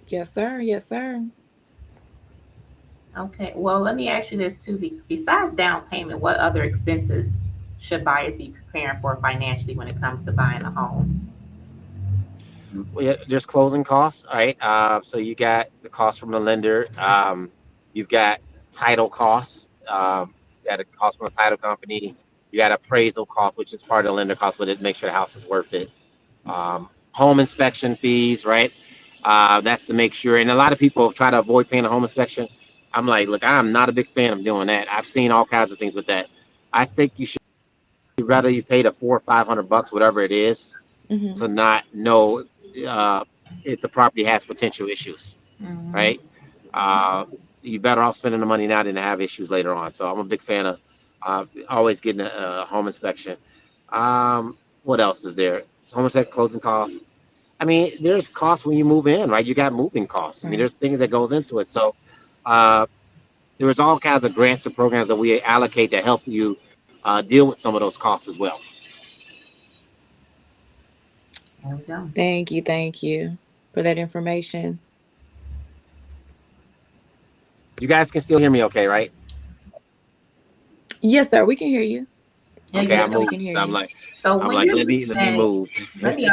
A: Yes, sir. Yes, sir.
B: Okay. Well, let me ask you this too. Besides down payment, what other expenses should buyers be preparing for financially when it comes to buying a home?
C: Well, yeah, there's closing costs, all right? So you got the cost from the lender. You've got title costs. You got a cost from a title company. You got appraisal cost, which is part of the lender cost, but it makes sure the house is worth it. Home inspection fees, right? That's to make sure. And a lot of people try to avoid paying a home inspection. I'm like, look, I'm not a big fan of doing that. I've seen all kinds of things with that. I think you should rather you pay the 400 or 500 bucks, whatever it is,
A: Hmm.
C: to not know uh, if the property has potential issues,
B: Hmm.
C: right? Uh, you're better off spending the money now than to have issues later on. So I'm a big fan of always getting a home inspection. What else is there? Home inspection, closing costs. I mean, there's costs when you move in, right? You got moving costs. I mean,
A: Right.
C: there's things that goes into it. So uh, there's all kinds of grants and programs that we allocate to help you deal with some of those costs as well.
B: There we go.
A: Thank you for that information.
C: You guys can still hear me, okay? Right?
A: Yes, sir. We can hear you.
B: Yeah,
C: Okay, I
B: you
A: Yes, sir. We
C: moved.
A: can hear
C: So I'm
A: you.
C: like,
B: so
C: I'm
B: when
C: like,
B: you're
C: let me
B: looking
C: let me
B: at,
C: move.
B: let me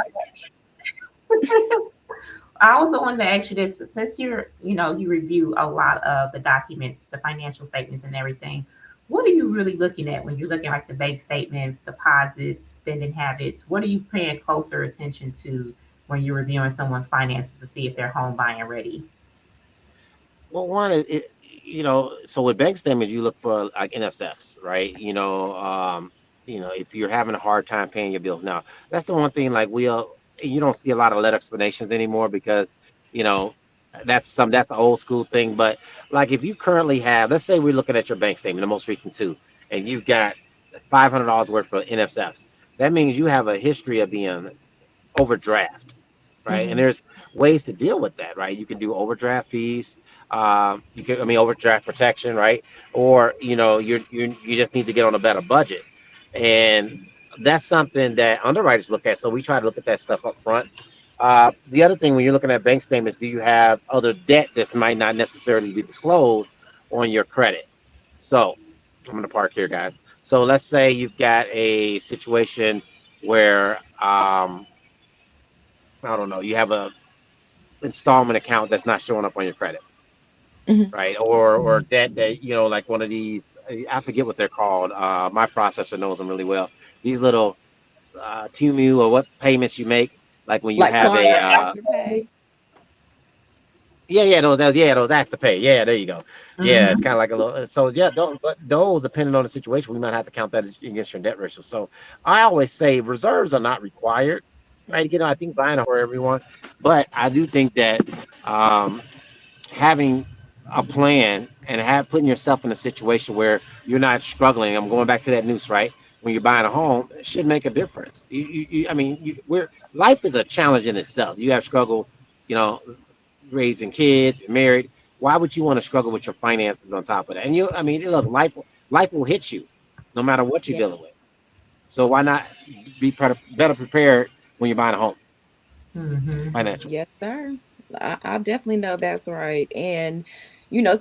B: I also wanted to ask you this, but since you review a lot of the documents, the financial statements and everything, what are you really looking at when you're looking like the bank statements, deposits, spending habits? What are you paying closer attention to when you're reviewing someone's finances to see if they're home buying ready?
C: Well, one is so with bank statements, you look for like NSFs, right? If you're having a hard time paying your bills now, that's the one thing. Like you don't see a lot of letter explanations anymore because you know that's an old school thing. But like if you currently have, let's say we're looking at your bank statement, the most recent two, and you've got $500 worth of NSFs. That means you have a history of being overdraft, right? And
A: Hmm.
C: there's ways to deal with that, right? You can do overdraft fees. I mean, overdraft protection, right? Or you just need to get on a better budget, and that's something that underwriters look at. So we try to look at that stuff up front. The other thing when you're looking at bank statements, do you have other debt that might not necessarily be disclosed on your credit? So I'm going to park here, guys. So let's say you've got a situation where I don't know, you have a installment account that's not showing up on your credit,
A: Hmm.
C: right? Or debt that like one of these, I forget what they're called. My processor knows them really well. These little Tumu or what payments you make, like when you
A: Like
C: have a
A: client afterpay.
C: those Afterpay. Yeah, there you go. Yeah, it's
B: Mm-hmm.
C: kind of like a little. So yeah, don't but those depending on the situation, we might have to count that against your debt ratio. So I always say reserves are not required, right? I think buying a for everyone, but I do think that um, having a plan and putting yourself in a situation where you're not struggling. I'm going back to that noose, right? when you're buying a home, it should make a difference. I mean, life is a challenge in itself. You have struggle, you know, raising kids, you're married. Why would you want to struggle with your finances on top of that? And I mean, look, life will hit you, no matter what you're
A: Yeah.
C: dealing with. So why not be better prepared when you're buying a home
B: Mm-hmm.
C: financially?
A: Yes, sir. I definitely know that's right. And,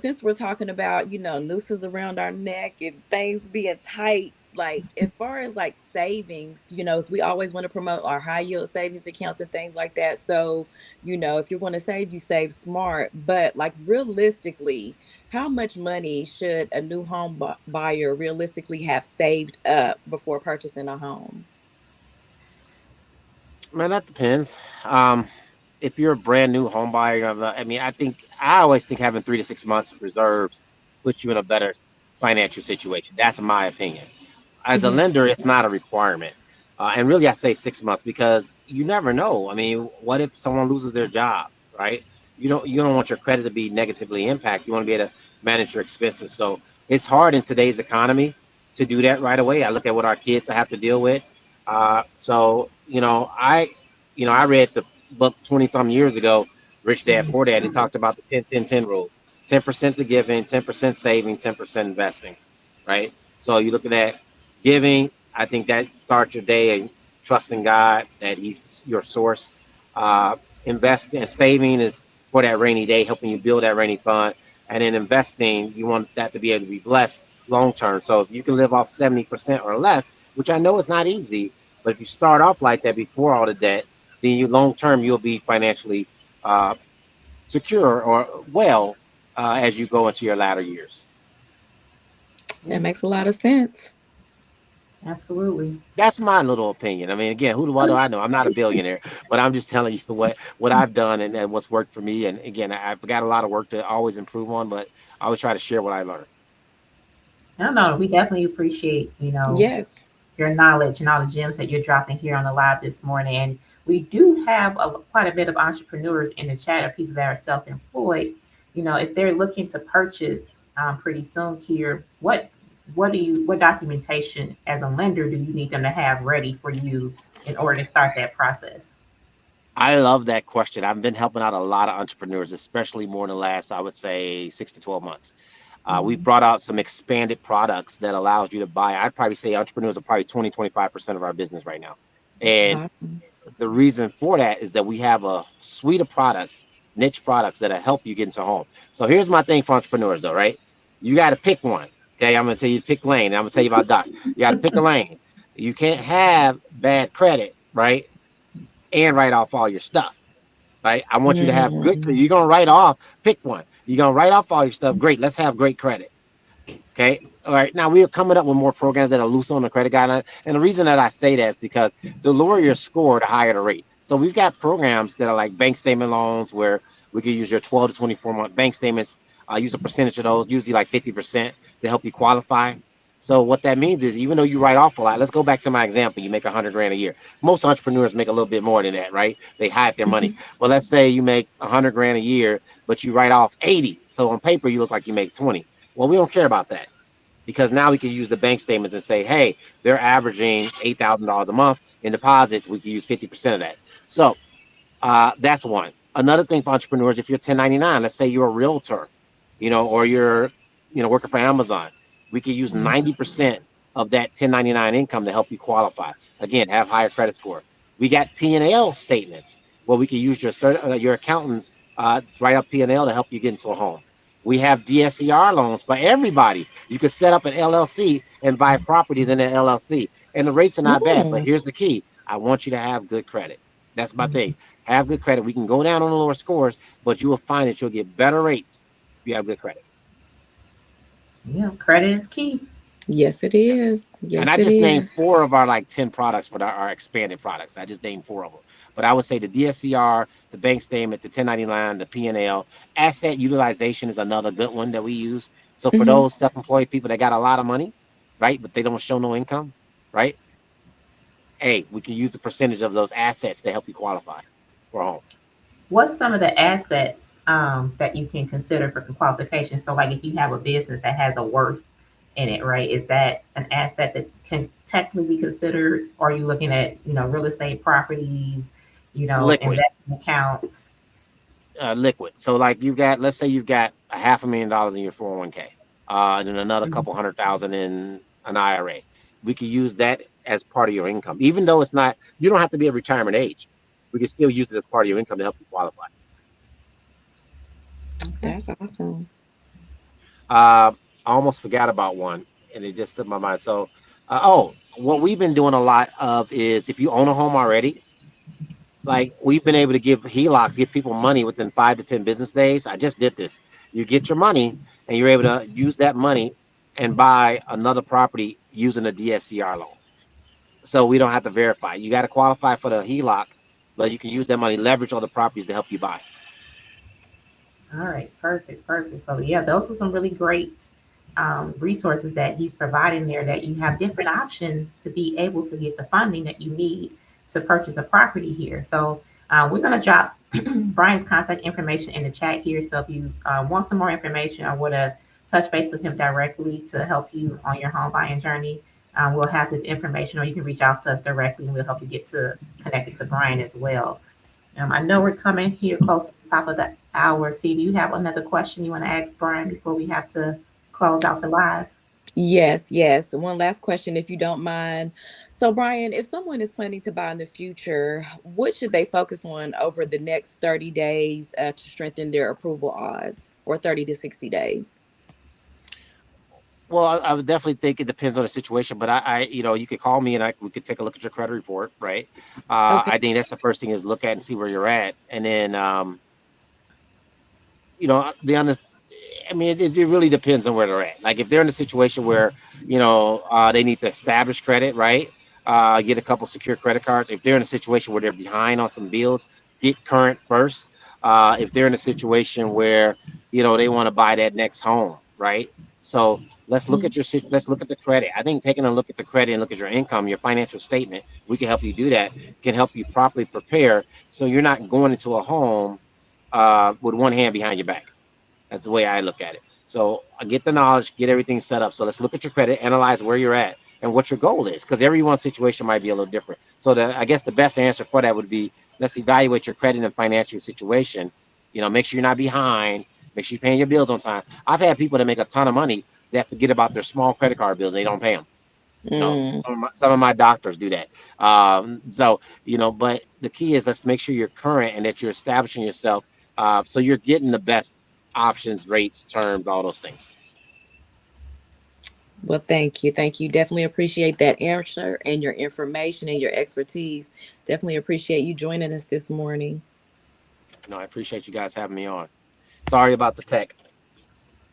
A: since we're talking about, nooses around our neck and things being tight, like as far as like savings, we always want to promote our high yield savings accounts and things like that. So, if you're going to save, you save smart. But like realistically, how much money should a new home buyer realistically have saved up before purchasing a home?
C: Man, that depends. If you're a brand new home buyer, I mean, I always think having 3 to 6 months reserves puts you in a better financial situation. That's my opinion. As a
A: Hmm.
C: lender, it's not a requirement. And really, I say 6 months because you never know. I mean, what if someone loses their job, right? You don't want your credit to be negatively impacted. You want to be able to manage your expenses. So it's hard in today's economy to do that right away. I look at what our kids have to deal with. So I read the book 20 some years ago, Rich Dad Poor Dad. He talked about the 10-10-10 rule: 10% to giving, 10% saving, 10% investing, right? So you look at that giving. I think that starts your day and trusting God that He's your source. Uh, Investing and saving is for that rainy day, helping you build that rainy fund. And then investing, you want that to be able to be blessed long term. So if you can live off 70% or less, which I know is not easy, but if you start off like that before all the debt, then you long term you'll be financially uh, secure or well as you go into your latter years.
A: That
B: Yeah,
A: makes a lot of sense.
B: absolutely.
C: That's my little opinion. I mean, again, what do I know? I'm not a billionaire, but I'm just telling you what I've done and what's worked for me. And again, I've got a lot of work to always improve on, but I always try to share what I learned.
B: I don't know. We definitely appreciate,
A: Yes.
B: your knowledge and all the gems that you're dropping here on the live this morning. And we do have quite a bit of entrepreneurs in the chat of people that are self-employed. If they're looking to purchase pretty soon here, what documentation as a lender do you need them to have ready for you in order to start that process?
C: I love that question. I've been helping out a lot of entrepreneurs, especially more in the last, I would say, 6 to 12 months. We've
B: Mhm.
C: brought out some expanded products that allows you to buy. I'd probably say entrepreneurs are probably 20-25% of our business right now. And
A: Awesome.
C: the reason for that is that we have a suite of products, niche products that'll help you get into home. So here's my thing for entrepreneurs though, right? You got to pick one. Okay, I'm gonna tell you to pick lane. And I'm gonna tell you about Doc. You got to pick a lane. You can't have bad credit, right? And write off all your stuff, right? I want you to have good.
A: Mm.
C: You're gonna write off. Pick one. You're gonna write off all your stuff. Great. Let's have great credit. Okay. All right. Now we are coming up with more programs that are loose on the credit guidelines. And the reason that I say that is because the lower your score, the higher the rate. So we've got programs that are like bank statement loans where we can use your 12 to 24-month bank statements. Use a percentage of those, usually like 50% to help you qualify. So what that means is even though you write off a lot, let's go back to my example. You make 100 grand a year. Most entrepreneurs make a little bit more than that, right? They hide their money.
A: Mhm.
C: Well, let's say you make 100 grand a year, but you write off 80. So on paper, you look like you make 20. Well, we don't care about that because now we can use the bank statements and say, hey, they're averaging $8,000 a month in deposits. We can use 50% of that. So that's one. Another thing for entrepreneurs, if you're 1099, let's say you're a realtor, or you're, working for Amazon, we could use
B: Mhm.
C: 90% of that 1099 income to help you qualify. Again, have higher credit score. We got P&L statements where we can use your accountants to write up P&L to help you get into a home. We have DSCR loans for everybody. You could set up an LLC and buy properties in an LLC, and the rates are not bad. But
A: Mm.
C: here's the key: I want you to have good credit. That's my thing. Have good credit. We can go down on the lower scores, but you will find that you'll get better rates if you have good credit.
B: Yeah, credit is key.
A: Yes, it
C: Yeah.
A: is.
C: And
A: Yes,
C: I
A: it
C: just named
A: is.
C: four of our like 10 products for our expanded products. I just named four of them. But I would say the DSCR, the bank statement, the 1099, the P&L. Asset utilization is another good one that we use. So for
A: Hmm.
C: those self-employed people that got a lot of money, right, but they don't show no income, right? Hey, we can use the percentage of those assets to help you qualify for a home.
B: What's some of the assets that you can consider for qualification? So, like if you have a business that has a worth, in it, right? Is that an asset that can technically be considered? Or are you looking at, real estate properties,
C: Liquid,
B: investment accounts?
C: liquid. So like let's say you've got $500,000 in your 401k, and then another
B: Mhm.
C: couple 100,000 in an IRA. We could use that as part of your income, even though it's not. You don't have to be at retirement age. We can still use it as part of your income to help you qualify.
B: Okay.
A: That's awesome.
C: I almost forgot about one, and it just slipped my mind. So, what we've been doing a lot of is if you own a home already, like we've been able to give HELOCs, give people money within 5 to 10 business days. I just did this. You get your money, and you're able to use that money and buy another property using a DSCR loan. So we don't have to verify. You got to qualify for the HELOC, but you can use that money, leverage other properties to help you buy.
B: All right, perfect, perfect. So yeah, those are some really great resources that he's providing there. That you have different options to be able to get the funding that you need to purchase a property here. So we're gonna drop Brian's contact information in the chat here. So if you want some more information or want to touch base with him directly to help you on your home buying journey, we'll have his information, or you can reach out to us directly, and we'll help you get to connected to Brian as well. I know we're coming here close to the top of the hour. See, do you have another question you want to ask Brian before we have to close out the live?
A: Yes, yes. One last question, if you don't mind. So, Brian, if someone is planning to buy in the future, what should they focus on over the next 30 days to strengthen their approval odds, or 30 to 60 days?
C: Well, I would definitely think it depends on the situation, but you could call me and we could take a look at your credit report, right?
A: Okay.
C: I think that's the first thing is look at and see where you're at, and then the honest. I mean, it really depends on where they're at. Like if they're in a situation where they need to establish credit, right? Get a couple secure credit cards. If they're in a situation where they're behind on some bills, get current first. If they're in a situation where they want to buy that next home, right? So
B: Mhm.
C: let's look at the credit. I think taking a look at the credit and look at your income, your financial statement, we can help you do that. Can help you properly prepare so you're not going into a home with one hand behind your back. That's the way I look at it. So I get the knowledge, get everything set up. So let's look at your credit, analyze where you're at and what your goal is, because everyone's situation might be a little different. So I guess the best answer for that would be let's evaluate your credit and financial situation. Make sure you're not behind. Make sure you're paying your bills on time. I've had people that make a ton of money that forget about their small credit card bills. And they don't pay them.
A: Mm.
C: Some of my doctors do that. But the key is let's make sure you're current and that you're establishing yourself so you're getting the best options, rates, terms, all those things.
A: Well, thank you. Thank you. Definitely appreciate that answer and your information and your expertise. Definitely appreciate you joining us this morning.
C: No, I appreciate you guys having me on. Sorry about the tech.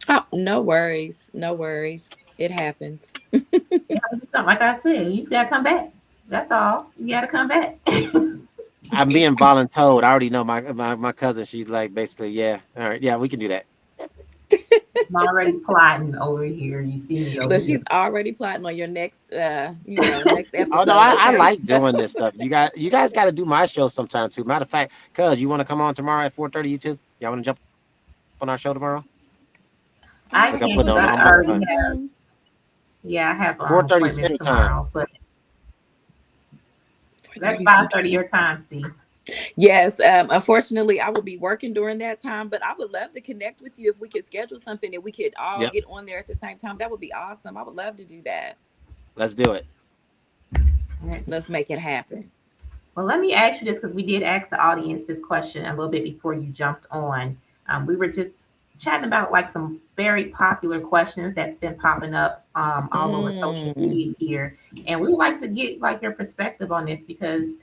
A: Oh, no worries. No worries. It happens.
B: Yeah, just like I said, you just gotta come back. That's all. You gotta come back.
C: I'm being voluntold. I already know my cousin. She's like basically, yeah, all right, yeah, we can do that.
B: I'm already plotting over here. You see me over
A: Look,
B: here.
A: she's already plotting on your next
C: Oh no,
A: episode.
C: I
A: Okay.
C: like doing this stuff. You guys got to do my show sometime too. Matter of fact, cuz you want to come on tomorrow at 4:30? You too? Y'all want to jump on our show tomorrow?
B: I
C: Like I'm
B: can't
C: putting
B: because
C: on.
B: I
C: I'm putting
B: already
C: on
B: have. Yeah, I have
C: 4:30
B: appointments
C: Central Time.
B: tomorrow, but that's
A: 4:30
B: 5:30
A: Central.
B: your time. See.
A: Yes. Unfortunately, I will be working during that time, but I would love to connect with you if we could schedule something that we could all
C: Yep,
A: get on there at the same time. That would be awesome. I would love to do that.
C: let's do it.
B: All right.
A: Let's make it happen.
B: Well, let me ask you this because we did ask the audience this question a little bit before you jumped on. We were just chatting about like some very popular questions that's been popping up all over social
A: Mm.
B: media here, and we would like to get like your perspective on this because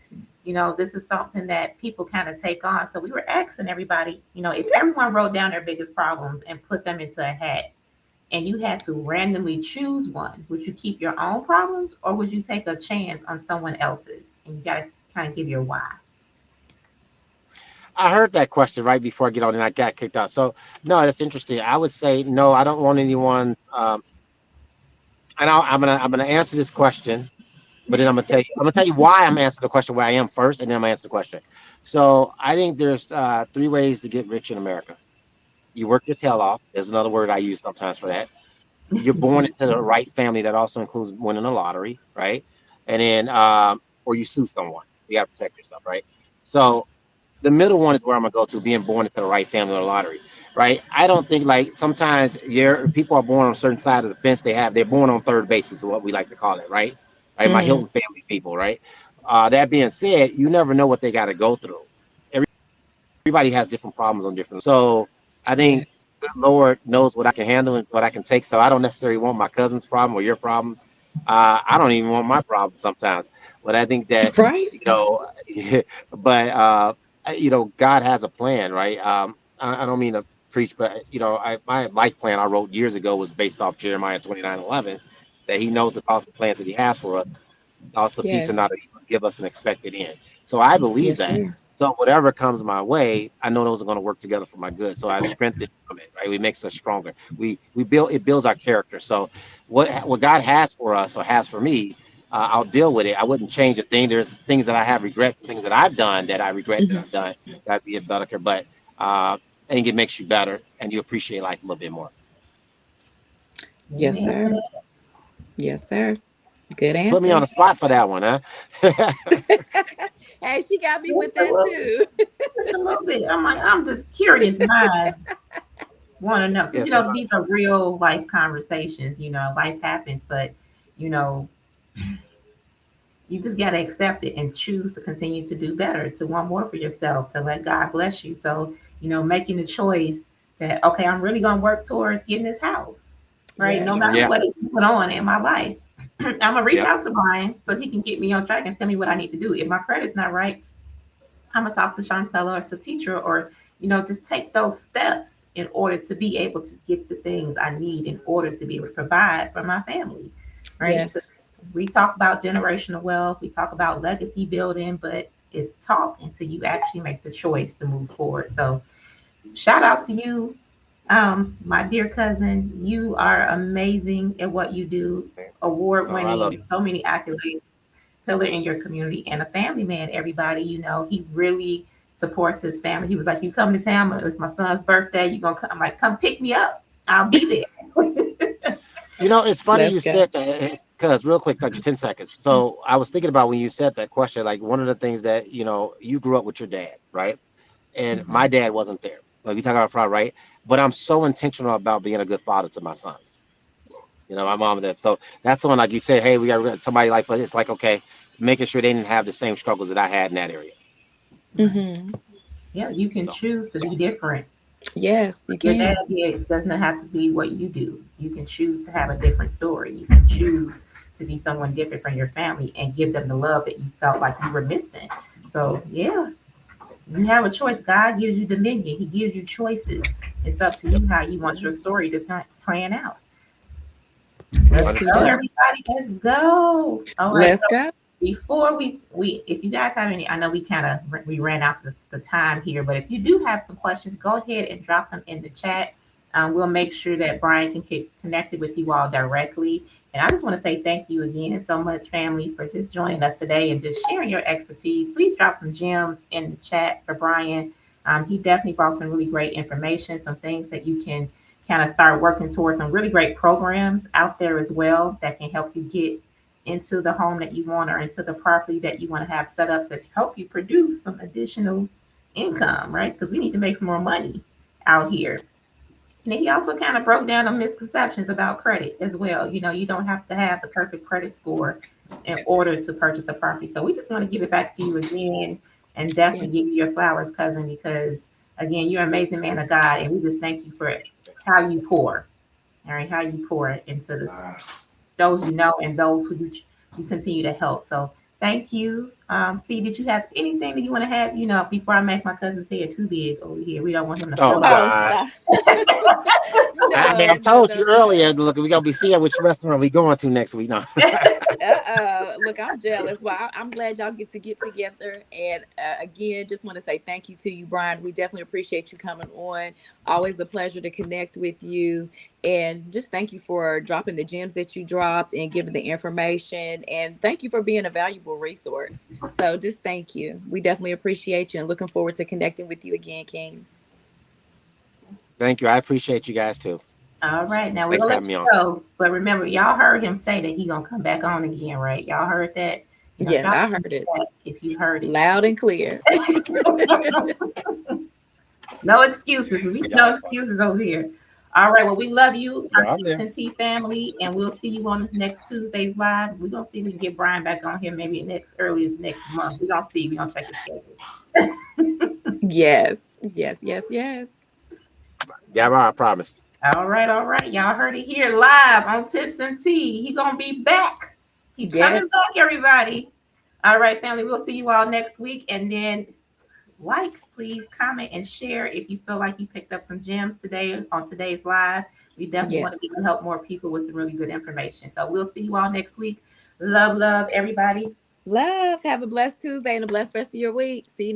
B: this is something that people kind of take on. So we were asking everybody, if everyone wrote down their biggest problems and put them into a hat, and you had to randomly choose one, would you keep your own problems or would you take a chance on someone else's? And you got to kind of give your why.
C: I heard that question right before I get on and I got kicked out. So no, that's interesting. I would say no. I don't want anyone's. And I'm gonna answer this question, but then I'm gonna tell you why I'm answering the question where I am first, and then I'm gonna answer the question. So I think there's 3 ways to get rich in America. You work your tail off. There's another word I use sometimes for that. you're born into the right family. That also includes winning the lottery, right? And then, or you sue someone, so you got to protect yourself, right? So the middle one is where I'm gonna go to, being born into the right family or lottery, right? I don't think, like, sometimes people are born on a certain side of the fence. They're born on third base is what we like to call it, right? Right, my
A: Mm,
C: Hilton family people, right? That being said, you never know what they got to go through. Everybody has different problems on different. So I
A: yeah.
C: think the Lord knows what I can handle and what I can take. So I don't necessarily want my cousin's problem or your problems. I don't even want my problems sometimes. But I think that,
A: Right.
C: you know, but God has a plan, right? I don't mean to preach, but my life plan I wrote years ago was based off Jeremiah 29:11, that He knows the thoughts and plans that He has for us, thoughts of peace and
A: Yes.
C: not of evil, to give us an expected end. So I believe
A: Yes,
C: that.
A: sir.
C: So whatever comes my way, I know those are going to work together for my good. So I strengthen from it, right? We makes us stronger. We builds our character. So what God has for us or has for me, I'll deal with it. I wouldn't change a thing. There's things that I have regrets, things that I've done that I regret that
A: Mhm.
C: I've done. That'd be a better, but I think it makes you better and you appreciate life a little bit more.
A: Yes,
B: Amen to
A: sir.
B: that.
A: Yes, sir. Good
C: Put me on
A: answer.
C: the spot for that one, huh?
A: Hey, she got me
B: Just
A: with
B: a
A: that
B: little,
A: too.
B: just a little bit. I'm like, I'm just curious minds want to know, because
C: Yes, sir.
B: these are real life conversations. Life happens, but you know you just got to accept it and choose to continue to do better, to want more for yourself, to let God bless you. So, making the choice that, okay, I'm really going to work towards getting this house, right? No
A: Yes.
B: matter
C: Yeah.
B: what is going on in my life. I'm going to reach
C: Yep.
B: out to Brian so he can get me on track and tell me what I need to do. If my credit's not right, I'm going to talk to Shantella or Satitra, or, just take those steps in order to be able to get the things I need in order to be able to provide for my family, right?
A: Yes.
B: We talk about generational wealth, we talk about legacy building, but it's talk until you actually make the choice to move forward. So, shout out to you, my dear cousin. You are amazing at what you do, award
C: Oh, I love you.
B: winning, so many accolades, pillar in your community, and a family man. Everybody, he really supports his family. He was like, "You come to town? It was my son's birthday. You gonna come?" I'm like, "Come pick me up. I'll be there."
C: It's funny
A: Let's
C: you
A: go.
C: said that, because real quick, like 10 seconds. So I was thinking about when you said that question, like one of the things that, you grew up with your dad, right? And my
B: Mhm.
C: dad wasn't there. Like, you talk about pride, right? But I'm so intentional about being a good father to my sons. My mom and dad. So that's when, like you say, hey, we got somebody like, but it's like, okay, making sure they didn't have the same struggles that I had in that area.
B: Right.
A: Hmm.
B: Yeah, you can
C: So
B: choose to be different.
A: Yes, you
B: Your dad
A: can.
B: doesn't have to be what you do. You can choose to have a different story. You can choose to be someone different from your family and give them the love that you felt like you were missing. So, yeah, you have a choice. God gives you dominion, He gives you choices. It's up to
C: yep,
B: you how you want your story to plan out. Let's
A: Yes, he
B: go,
C: understand.
A: does.
B: everybody. Let's go. All right.
A: Let's go.
B: Before we if you guys have any, I know we ran out the time here, but if you do have some questions, go ahead and drop them in the chat. We'll make sure that Brian can get connected with you all directly. And I just want to say thank you again so much, family, for just joining us today and just sharing your expertise. Please drop some gems in the chat for Brian. He definitely brought some really great information, some things that you can kind of start working towards, some really great programs out there as well that can help you get into the home that you want or into the property that you want to have set up to help you produce some additional income, right? Because we need to make some more money out here. And he also kind of broke down the misconceptions about credit as well. You don't have to have the perfect credit score in order to purchase a property. So we just want to give it back to you again and
A: Yeah.
B: definitely give you your flowers, cousin, because again, you're an amazing man of God. And we just thank you for how you pour, all right, how you pour it into those you know and those who you continue to help. So thank you. See, did you have anything that you want to have? Before I make my cousin's head too big over here, we don't want him to
C: Oh
B: fill out.
A: Oh,
C: God.
A: stop.
C: I
A: No, no,
C: told you
A: no, no.
C: earlier, look, we're gonna be seeing which restaurant we going to next week. No.
A: Look, I'm jealous. Well, I'm glad y'all get together. And again, just want to say thank you to you, Brian. We definitely appreciate you coming on. Always a pleasure to connect with you. And just thank you for dropping the gems that you dropped and giving the information. And thank you for being a valuable resource. So just thank you. We definitely appreciate you and looking forward to connecting with you again, King.
C: Thank you. I appreciate you guys too.
B: All right, now
C: Thanks
B: we'll
C: for
B: let
C: having me
B: you
C: on.
B: go. But remember, y'all heard him say that he gonna come back on again, right? Y'all heard that?
A: Yes,
B: Drop
A: I
B: in the
A: heard it
B: chat if you heard it.
A: loud and clear.
B: No excuses. We
C: Yeah,
B: no excuses over here. All right. Well, we love you, our
C: yeah, I'm
B: Tips
C: there.
B: and T family, and we'll see you on next Tuesday's live. We're gonna see if we can get Brian back on here maybe next early as next month. We're gonna see. We're gonna check his schedule.
A: Yes, yes, yes, yes.
C: Yeah, I promise.
B: All right, all right. Y'all heard it here live on Tips and Tea. He gonna be back. He coming
A: Yes.
B: back, everybody. All right, family. We'll see you all next week. And then please comment and share if you feel like you picked up some gems today on today's live. We definitely
A: Yes.
B: want to help more people with some really good information. So we'll see you all next week. Love, love, everybody.
A: Love. Have a blessed Tuesday and a blessed rest of your week. See you next